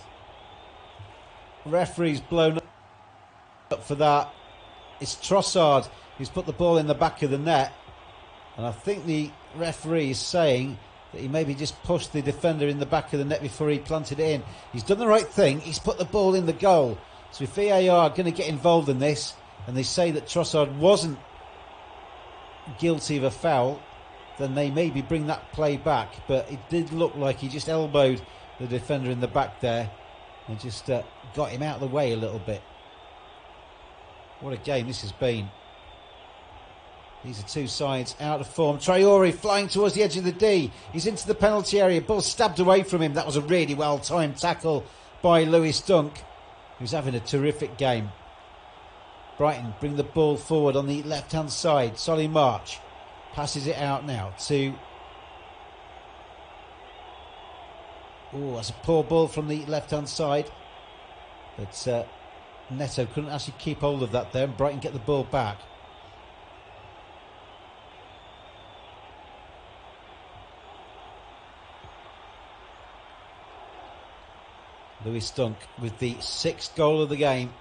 Referee's blown up for that. It's Trossard who's put the ball in the back of the net, and I think the referee is saying that he maybe just pushed the defender in the back of the net before he planted it in. He's done the right thing. He's put the ball in the goal. So if VAR are going to get involved in this and they say that Trossard wasn't guilty of a foul, then they maybe bring that play back. But it did look like he just elbowed the defender in the back there and just got him out of the way a little bit. What a game this has been. These are two sides out of form. Traore flying towards the edge of the D. He's into the penalty area. Ball stabbed away from him. That was a really well-timed tackle by Lewis Dunk, who's having a terrific game. Brighton bring the ball forward on the left-hand side. Solly March passes it out now to... Oh, that's a poor ball from the left-hand side. But Neto couldn't actually keep hold of that there, and Brighton get the ball back. Lewis Dunk, with the 6th goal of the game,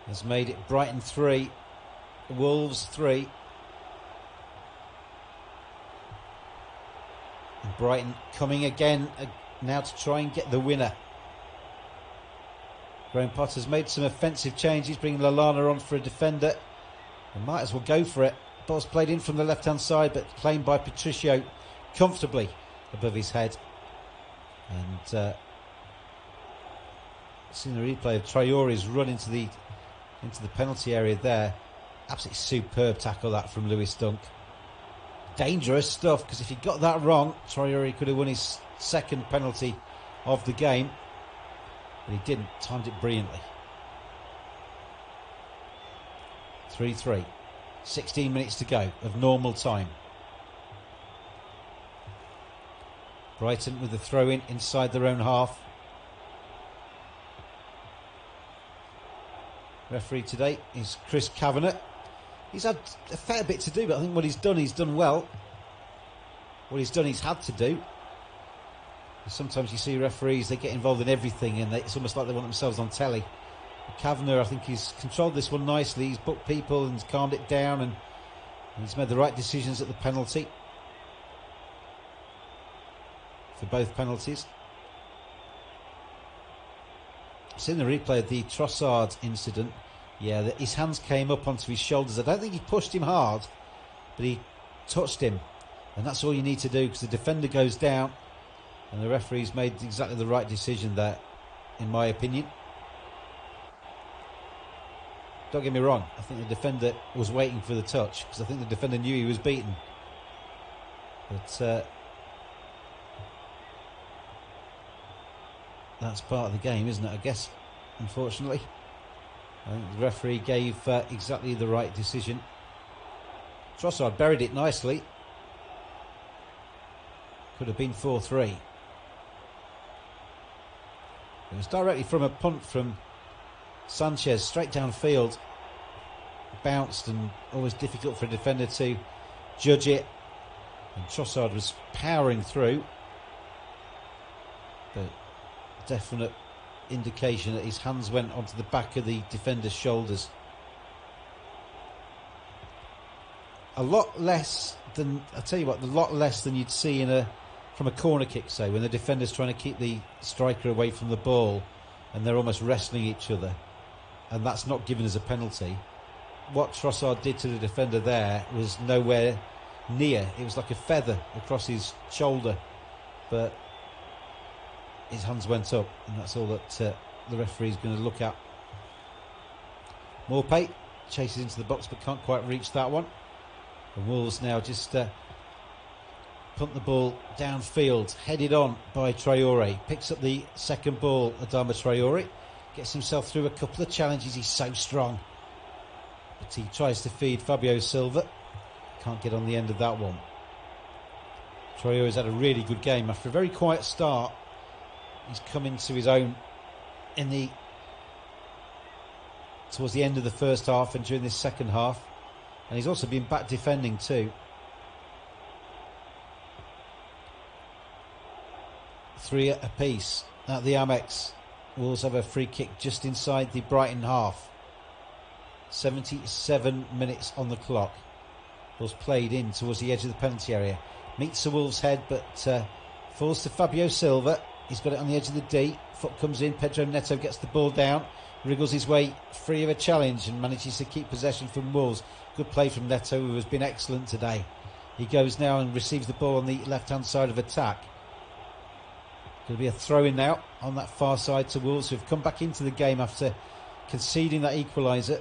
has made it Brighton 3, Wolves 3. And Brighton coming again now to try and get the winner. Graham Potter's made some offensive changes, bringing Lallana on for a defender. They might as well go for it. Ball's played in from the left-hand side, but claimed by Patricio comfortably above his head. And seeing the replay of Traore's run into the penalty area there. Absolutely superb tackle that from Lewis Dunk. Dangerous stuff, because if he got that wrong, Traore could have won his 2nd penalty of the game. But he didn't. Timed it brilliantly. 3-3. 16 minutes to go of normal time. Brighton with the throw-in inside their own half. Referee today is Chris Kavanagh. He's had a fair bit to do, but I think what he's done well. What he's done, he's had to do. Sometimes you see referees, they get involved in everything, and it's almost like they want themselves on telly. Kavanagh, I think he's controlled this one nicely. He's booked people and calmed it down, and he's made the right decisions at the penalty. For both penalties. Seen the replay of the Trossard incident. Yeah, his hands came up onto his shoulders. I don't think he pushed him hard, but he touched him. And that's all you need to do, because the defender goes down. And the referee's made exactly the right decision there, in my opinion. Don't get me wrong, I think the defender was waiting for the touch, because I think the defender knew he was beaten. But that's part of the game, isn't it, I guess, unfortunately. I think the referee gave exactly the right decision. Trossard buried it nicely. Could have been 4-3. It was directly from a punt from Sanchez, straight downfield. Bounced, and always difficult for a defender to judge it. And Trossard was powering through, but definite indication that his hands went onto the back of the defender's shoulders. A lot less than, I'll tell you what, a lot less than you'd see from a corner kick, say, when the defender's trying to keep the striker away from the ball and they're almost wrestling each other, and that's not given as a penalty. What Trossard did to the defender there was nowhere near. It was like a feather across his shoulder, but his hands went up, and that's all that the referee's going to look at. Morpay chases into the box but can't quite reach that one. And Wolves now just punt the ball downfield, headed on by Traore. Picks up the second ball, Adama Traore. Gets himself through a couple of challenges, he's so strong. But he tries to feed Fabio Silva. Can't get on the end of that one. Traore's had a really good game. After a very quiet start, he's come into his own towards the end of the first half and during this second half. And he's also been back defending too. 3 apiece at the Amex. Wolves have a free kick just inside the Brighton half. 77 minutes on the clock. Was played in towards the edge of the penalty area. Meets the Wolves' head, but falls to Fabio Silva. He's got it on the edge of the D. Foot comes in. Pedro Neto gets the ball down. Wriggles his way free of a challenge and manages to keep possession from Wolves. Good play from Neto, who has been excellent today. He goes now and receives the ball on the left-hand side of attack. Going to be a throw-in now on that far side to Wolves, who have come back into the game after conceding that equaliser.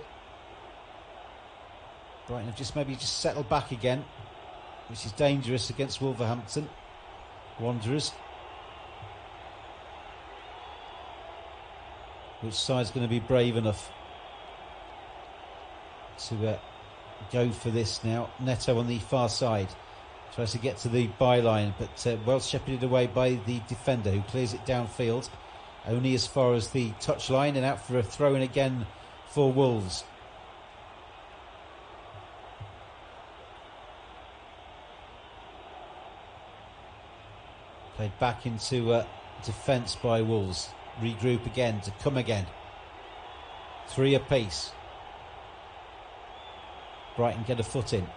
Brighton have just settled back again, which is dangerous against Wolverhampton Wanderers. Which side's going to be brave enough to go for this now? Neto on the far side tries to get to the byline, but well shepherded away by the defender, who clears it downfield only as far as the touchline, and out for a throw-in again for Wolves. Played back into defence by Wolves. Regroup again to come again. 3 apiece. Brighton get a foot in.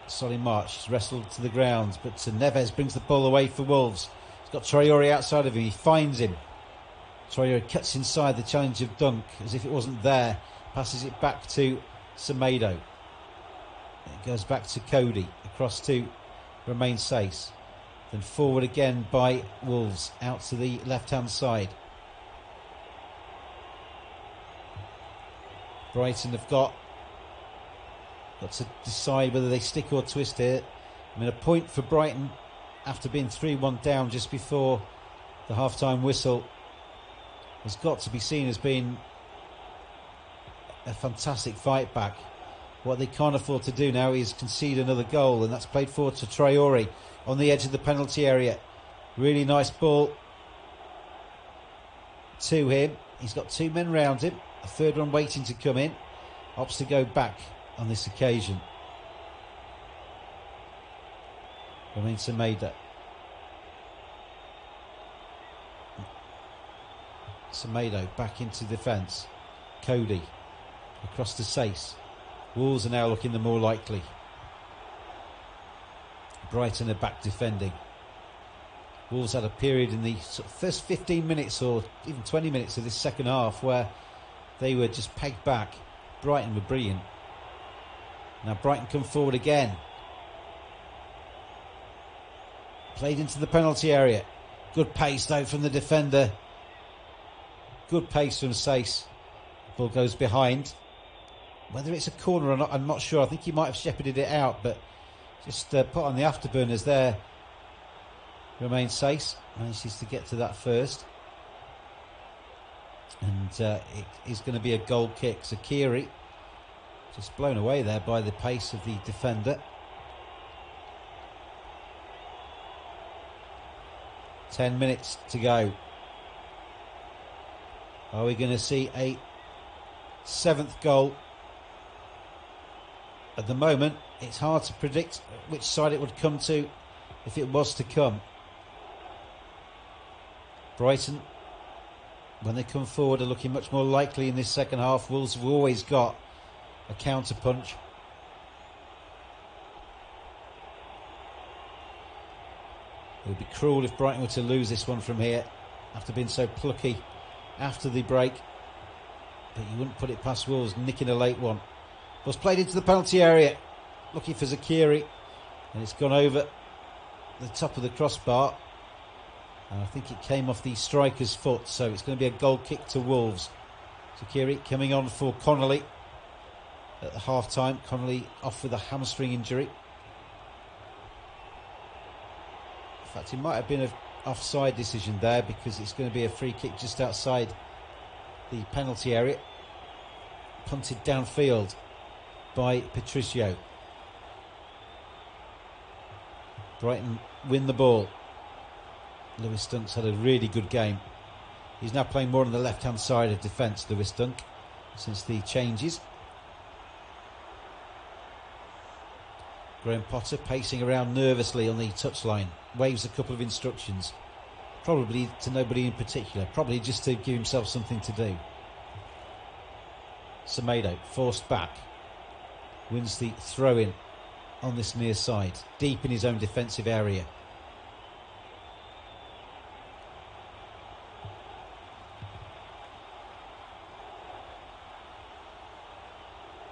Solly March wrestled to the ground, but Neves brings the ball away for Wolves. He's got Traore outside of him. He finds him. Traore cuts inside the challenge of Dunk as if it wasn't there. Passes it back to Semedo. It goes back to Cody. Across to Romain Saiss. Then forward again by Wolves. Out to the left-hand side. Brighton have got to decide whether they stick or twist here. I mean, a point for Brighton after being 3-1 down just before the half-time whistle has got to be seen as being a fantastic fight back. What they can't afford to do now is concede another goal, and that's played forward to Traore on the edge of the penalty area. Really nice ball to him. He's got 2 men round him. A third one waiting to come in. Opts to go back on this occasion. Semedo. Semedo back into defence. Cody across to Saiss. Wolves are now looking the more likely. Brighton are back defending. Wolves had a period in the first 15 minutes or even 20 minutes of this second half where they were just pegged back. Brighton were brilliant. Now Brighton come forward again. Played into the penalty area. Good pace though from the defender. Good pace from Saiss. Ball goes behind. Whether it's a corner or not, I'm not sure. I think he might have shepherded it out, but just put on the afterburners there. Romain Saiss manages to get to that first. And it is going to be a goal kick. Zakiri just blown away there by the pace of the defender. 10 minutes to go. Are we going to see a 7th goal? At the moment, it's hard to predict which side it would come to if it was to come. Brighton, when they come forward, are looking much more likely in this second half. Wolves have always got a counter punch. It would be cruel if Brighton were to lose this one from here after being so plucky after the break. But you wouldn't put it past Wolves nicking a late one. Was played into the penalty area, looking for Zakiri, and it's gone over the top of the crossbar. And I think it came off the striker's foot, so it's going to be a goal kick to Wolves. Zakiri coming on for Connolly at the half-time. Connolly off with a hamstring injury. In fact, it might have been an offside decision there, because it's going to be a free kick just outside the penalty area. Punted downfield by Patricio. Brighton win the ball. Lewis Dunk's had a really good game. He's now playing more on the left-hand side of defence, Lewis Dunk, since the changes. Graham Potter pacing around nervously on the touchline. Waves a couple of instructions. Probably to nobody in particular. Probably just to give himself something to do. Semedo forced back. Wins the throw-in on this near side. Deep in his own defensive area.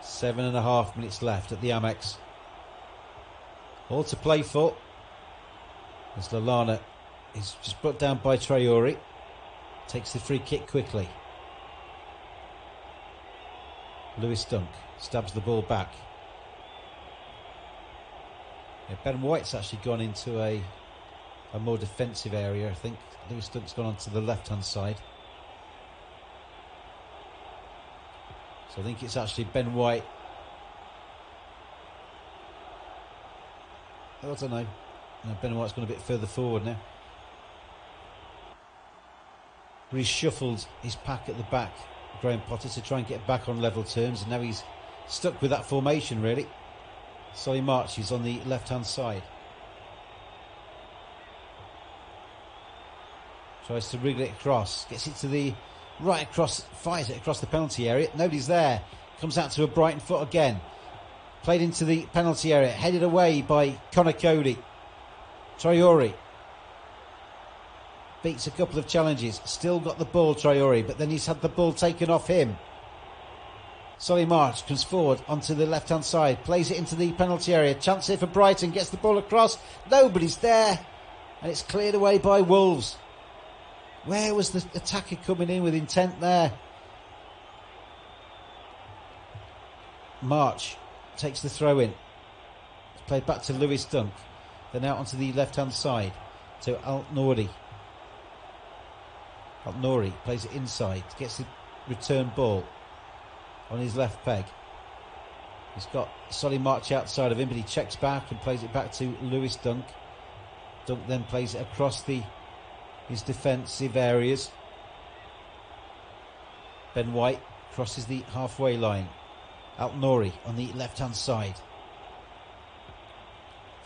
Seven and a half minutes left at the Amex. All to play for. As Lallana is just brought down by Traore. Takes the free kick quickly. Lewis Dunk stabs the ball back. Yeah, Ben White's actually gone into a more defensive area, I think. Lewis Dunk's gone onto the left-hand side. So I think it's actually Ben White. I don't know. No, Ben White's gone a bit further forward now. Reshuffled his pack at the back, Graham Potter, to try and get back on level terms, and now he's stuck with that formation, really. Solly March is on the left-hand side. Tries to wriggle it across, gets it to the right across, fires it across the penalty area. Nobody's there. Comes out to a Brighton foot again. Played into the penalty area, headed away by Connor Cody. Traore beats a couple of challenges. Still got the ball, Traore, but then he's had the ball taken off him. Solly March comes forward onto the left-hand side, plays it into the penalty area. Chance here for Brighton, gets the ball across. Nobody's there, and it's cleared away by Wolves. Where was the attacker coming in with intent there? March takes the throw in. It's played back to Lewis Dunk. Then out onto the left-hand side to Al-Nouri. Al-Nouri plays it inside, gets the return ball on his left peg. He's got Solly March outside of him, but he checks back and plays it back to Lewis Dunk. Dunk then plays it across his defensive areas. Ben White crosses the halfway line. Al-Nouri on the left-hand side.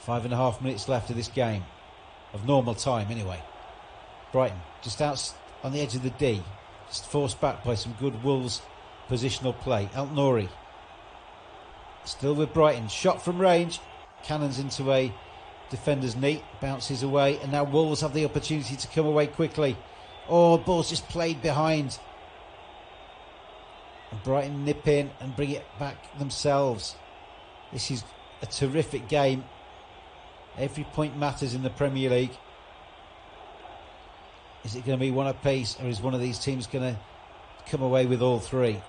5.5 minutes left of this game, of normal time anyway. Brighton just out on the edge of the D, just forced back by some good Wolves positional play. Al-Nouri still with Brighton, shot from range, cannons into a defender's knee, bounces away, and now Wolves have the opportunity to come away quickly. Oh, the ball's just played behind, and Brighton nip in and bring it back themselves. This is a terrific game. Every point matters in the Premier League. Is it going to be one apiece, or is one of these teams going to come away with all three?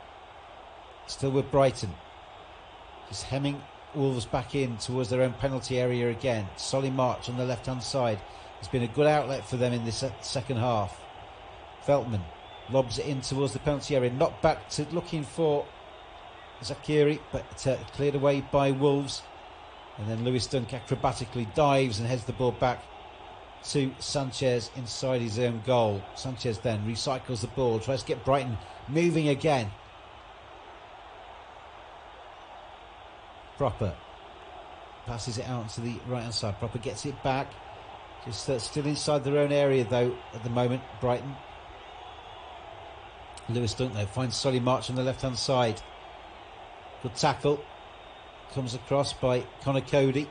Still with Brighton, just hemming Wolves back in towards their own penalty area again. Solly March on the left-hand side has been a good outlet for them in this second half. Veltman lobs it in towards the penalty area, knocked back to looking for Zakiri, but cleared away by Wolves. And then Lewis Dunk acrobatically dives and heads the ball back to Sanchez inside his own goal. Sanchez then recycles the ball, tries to get Brighton moving again. Proper passes it out to the right hand side. Proper gets it back, Just still inside their own area though at the moment, Brighton. Lewis Dunk though finds Solly March on the left hand side. Good tackle. Comes across by Connor Cody.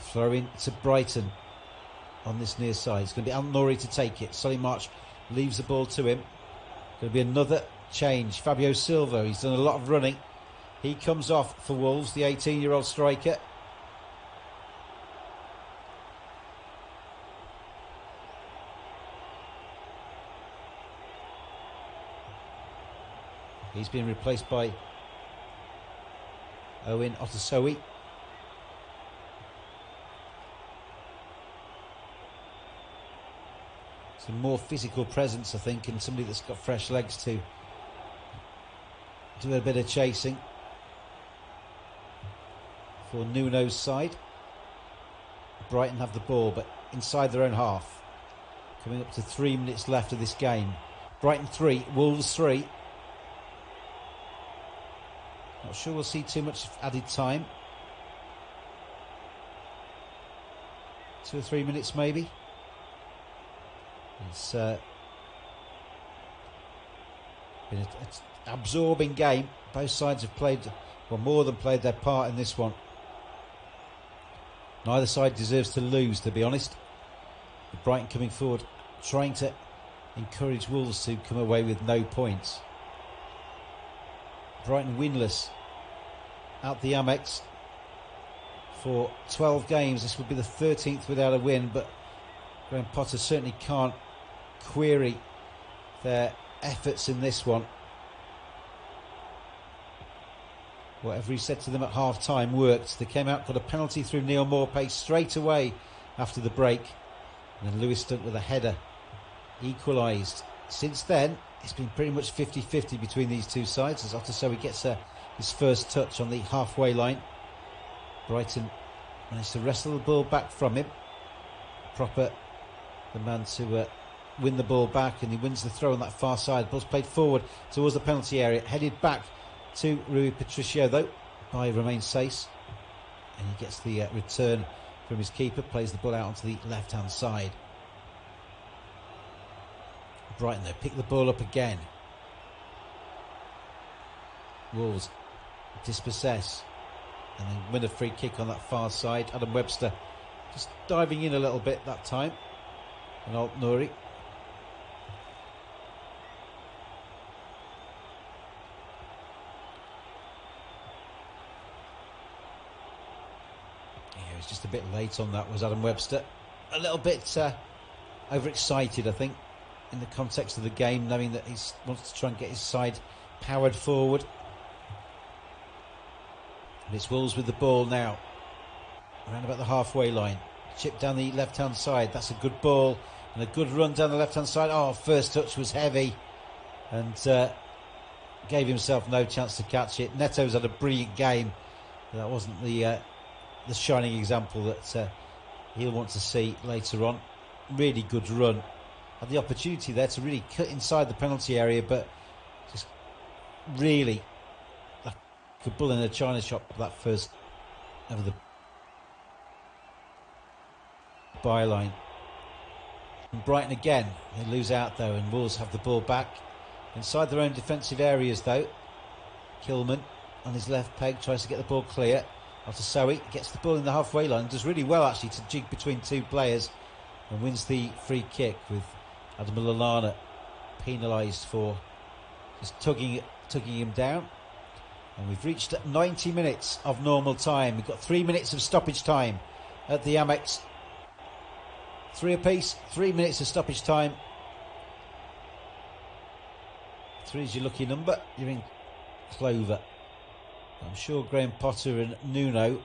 Throw in to Brighton on this near side. It's going to be Al Nouri to take it. Solly March leaves the ball to him. Going to be another change. Fabio Silva, he's done a lot of running. He comes off for Wolves, the 18-year-old striker. He's been replaced by Owen Otasowie. Some more physical presence, I think, and somebody that's got fresh legs to do a bit of chasing for Nuno's side. Brighton have the ball, but inside their own half. Coming up to 3 minutes left of this game. Brighton 3, Wolves 3. Not sure we'll see too much added time. 2 or 3 minutes maybe. It's been an absorbing game. Both sides have played, well, more than played their part in this one. Neither side deserves to lose, to be honest. But Brighton coming forward, trying to encourage Wolves to come away with no points. Brighton winless out the Amex for 12 games. This would be the 13th without a win, but Graham Potter certainly can't query their efforts in this one. Whatever he said to them at half-time worked. They came out, got a penalty through Neil Maupay straight away after the break. And then Lewis Dunk with a header equalised. Since then, it's been pretty much 50-50 between these two sides as Otasowie gets his first touch on the halfway line. Brighton managed to wrestle the ball back from him. Proper, the man to win the ball back, and he wins the throw on that far side. Ball's played forward towards the penalty area, headed back to Rui Patricio though by Romain Saiss, and he gets the return from his keeper, plays the ball out onto the left hand side. Brighton though pick the ball up again. Wolves dispossess and then win a free kick on that far side. Adam Webster just diving in a little bit that time, and Al Nouri. He was just a bit late on that, was Adam Webster. A little bit overexcited, I think, in the context of the game, knowing that he wants to try and get his side powered forward. And it's Wolves with the ball now, around about the halfway line. Chip down the left hand side. That's a good ball and a good run down the left hand side. Oh, first touch was heavy and gave himself no chance to catch it. Neto's had a brilliant game. That wasn't the shining example that he'll want to see later on. Really good run. Had the opportunity there to really cut inside the penalty area, but just really like a bull in a china shop, that first over the byline. And Brighton again, they lose out though, and Wolves have the ball back inside their own defensive areas though. Kilman on his left peg tries to get the ball clear. Otasowie gets the ball in the halfway line, does really well actually to jig between two players, and wins the free kick, with Adam Lallana penalised for just tugging him down. And we've reached 90 minutes of normal time. We've got 3 minutes of stoppage time at the Amex. 3 apiece, 3 minutes of stoppage time. 3 is your lucky number. You're in clover. I'm sure Graham Potter and Nuno,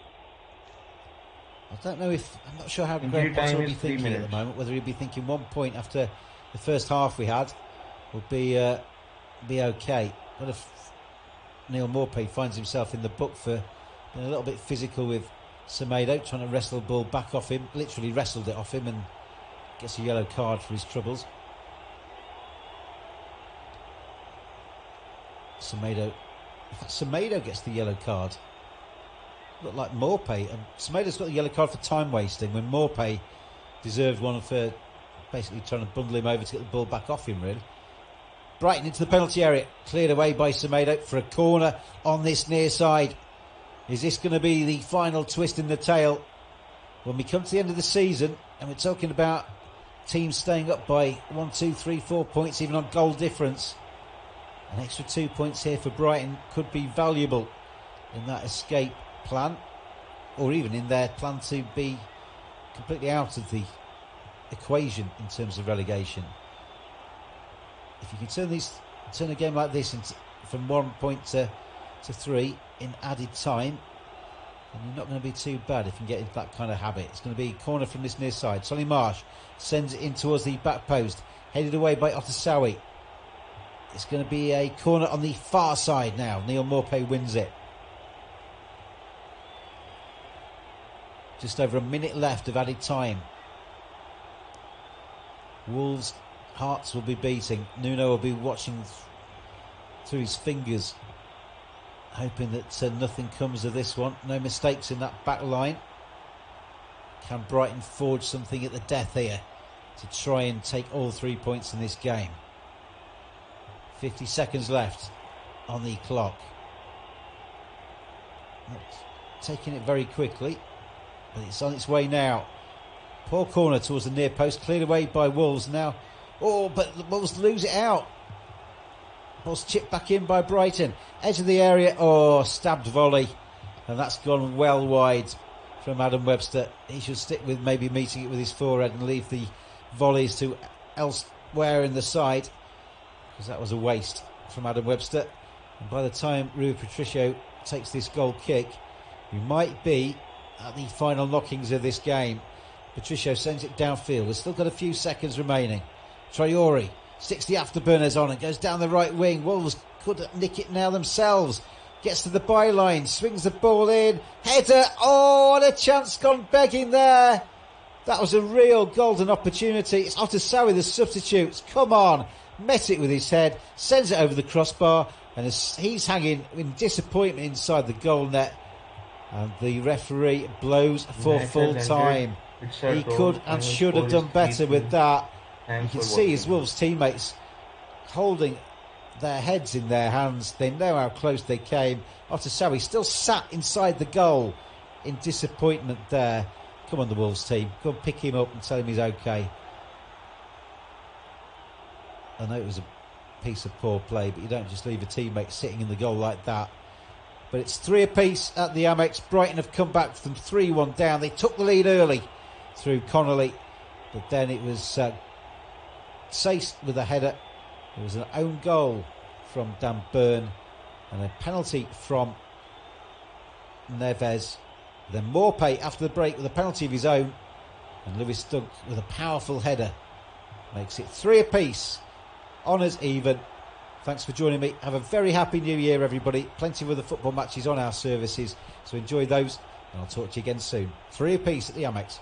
I'm not sure how Graham Potter will be thinking at the moment, whether he'll be thinking 1 point after the first half we had will be okay. But if Neil Maupay finds himself in the book for being a little bit physical with Semedo, trying to wrestle the ball back off him, literally wrestled it off him, and gets a yellow card for his troubles. Semedo gets the yellow card. looked like Morpay, and Semedo's got the yellow card for time wasting when Morpay deserved one for basically trying to bundle him over to get the ball back off him, really. Brighton into the penalty area, cleared away by Semedo for a corner on this near side. Is this going to be the final twist in the tail when we come to the end of the season and we're talking about teams staying up by 1, 2, 3, 4 points, even on goal difference? An extra 2 points here for Brighton could be valuable in that escape plan, or even in their plan to be completely out of the equation in terms of relegation. If you can turn a game like this from 1 point to 3 in added time, then you're not going to be too bad if you can get into that kind of habit. It's going to be a corner from this near side. Solly Marsh sends it in towards the back post, headed away by Otasawi. It's going to be a corner on the far side now. Neil Morpay wins it. Just over a minute left of added time. Wolves' hearts will be beating. Nuno will be watching through his fingers, hoping that nothing comes of this one. No mistakes in that back line. Can Brighton forge something at the death here to try and take all 3 points in this game? 50 seconds left on the clock. Taking it very quickly, but it's on its way now. Poor corner towards the near post, cleared away by Wolves now. Oh, but the Wolves lose it out. Ball's chipped back in by Brighton. Edge of the area, stabbed volley. And that's gone well wide from Adam Webster. He should stick with maybe meeting it with his forehead and leave the volleys to elsewhere in the side, because that was a waste from Adam Webster. And by the time Rui Patricio takes this goal kick, we might be at the final knockings of this game. Patricio sends it downfield. We've still got a few seconds remaining. Traore sticks the afterburners on and goes down the right wing. Wolves could nick it now themselves. Gets to the byline, swings the ball in. Header, what a chance gone begging there. That was a real golden opportunity. It's Otasawi, the substitutes. Come on. Met it with his head, sends it over the crossbar, and he's hanging in disappointment inside the goal net. And the referee blows for full time. He could and should have done better with that. You can see his Wolves teammates holding their heads in their hands. They know how close they came. Otasawi still sat inside the goal in disappointment there. Come on, the Wolves team. Go and pick him up and tell him he's okay. I know it was a piece of poor play, but you don't just leave a teammate sitting in the goal like that. But it's 3 apiece at the Amex. Brighton have come back from 3-1 down. They took the lead early through Connolly, but then it was Sace with a header. There was an own goal from Dan Burn and a penalty from Neves. Then Morpay after the break with a penalty of his own, and Lewis Dunk with a powerful header makes it 3 apiece. Honours even. Thanks for joining me. Have a very happy new year, everybody. Plenty of other football matches on our services, so enjoy those, and I'll talk to you again soon. 3 apiece at the Amex.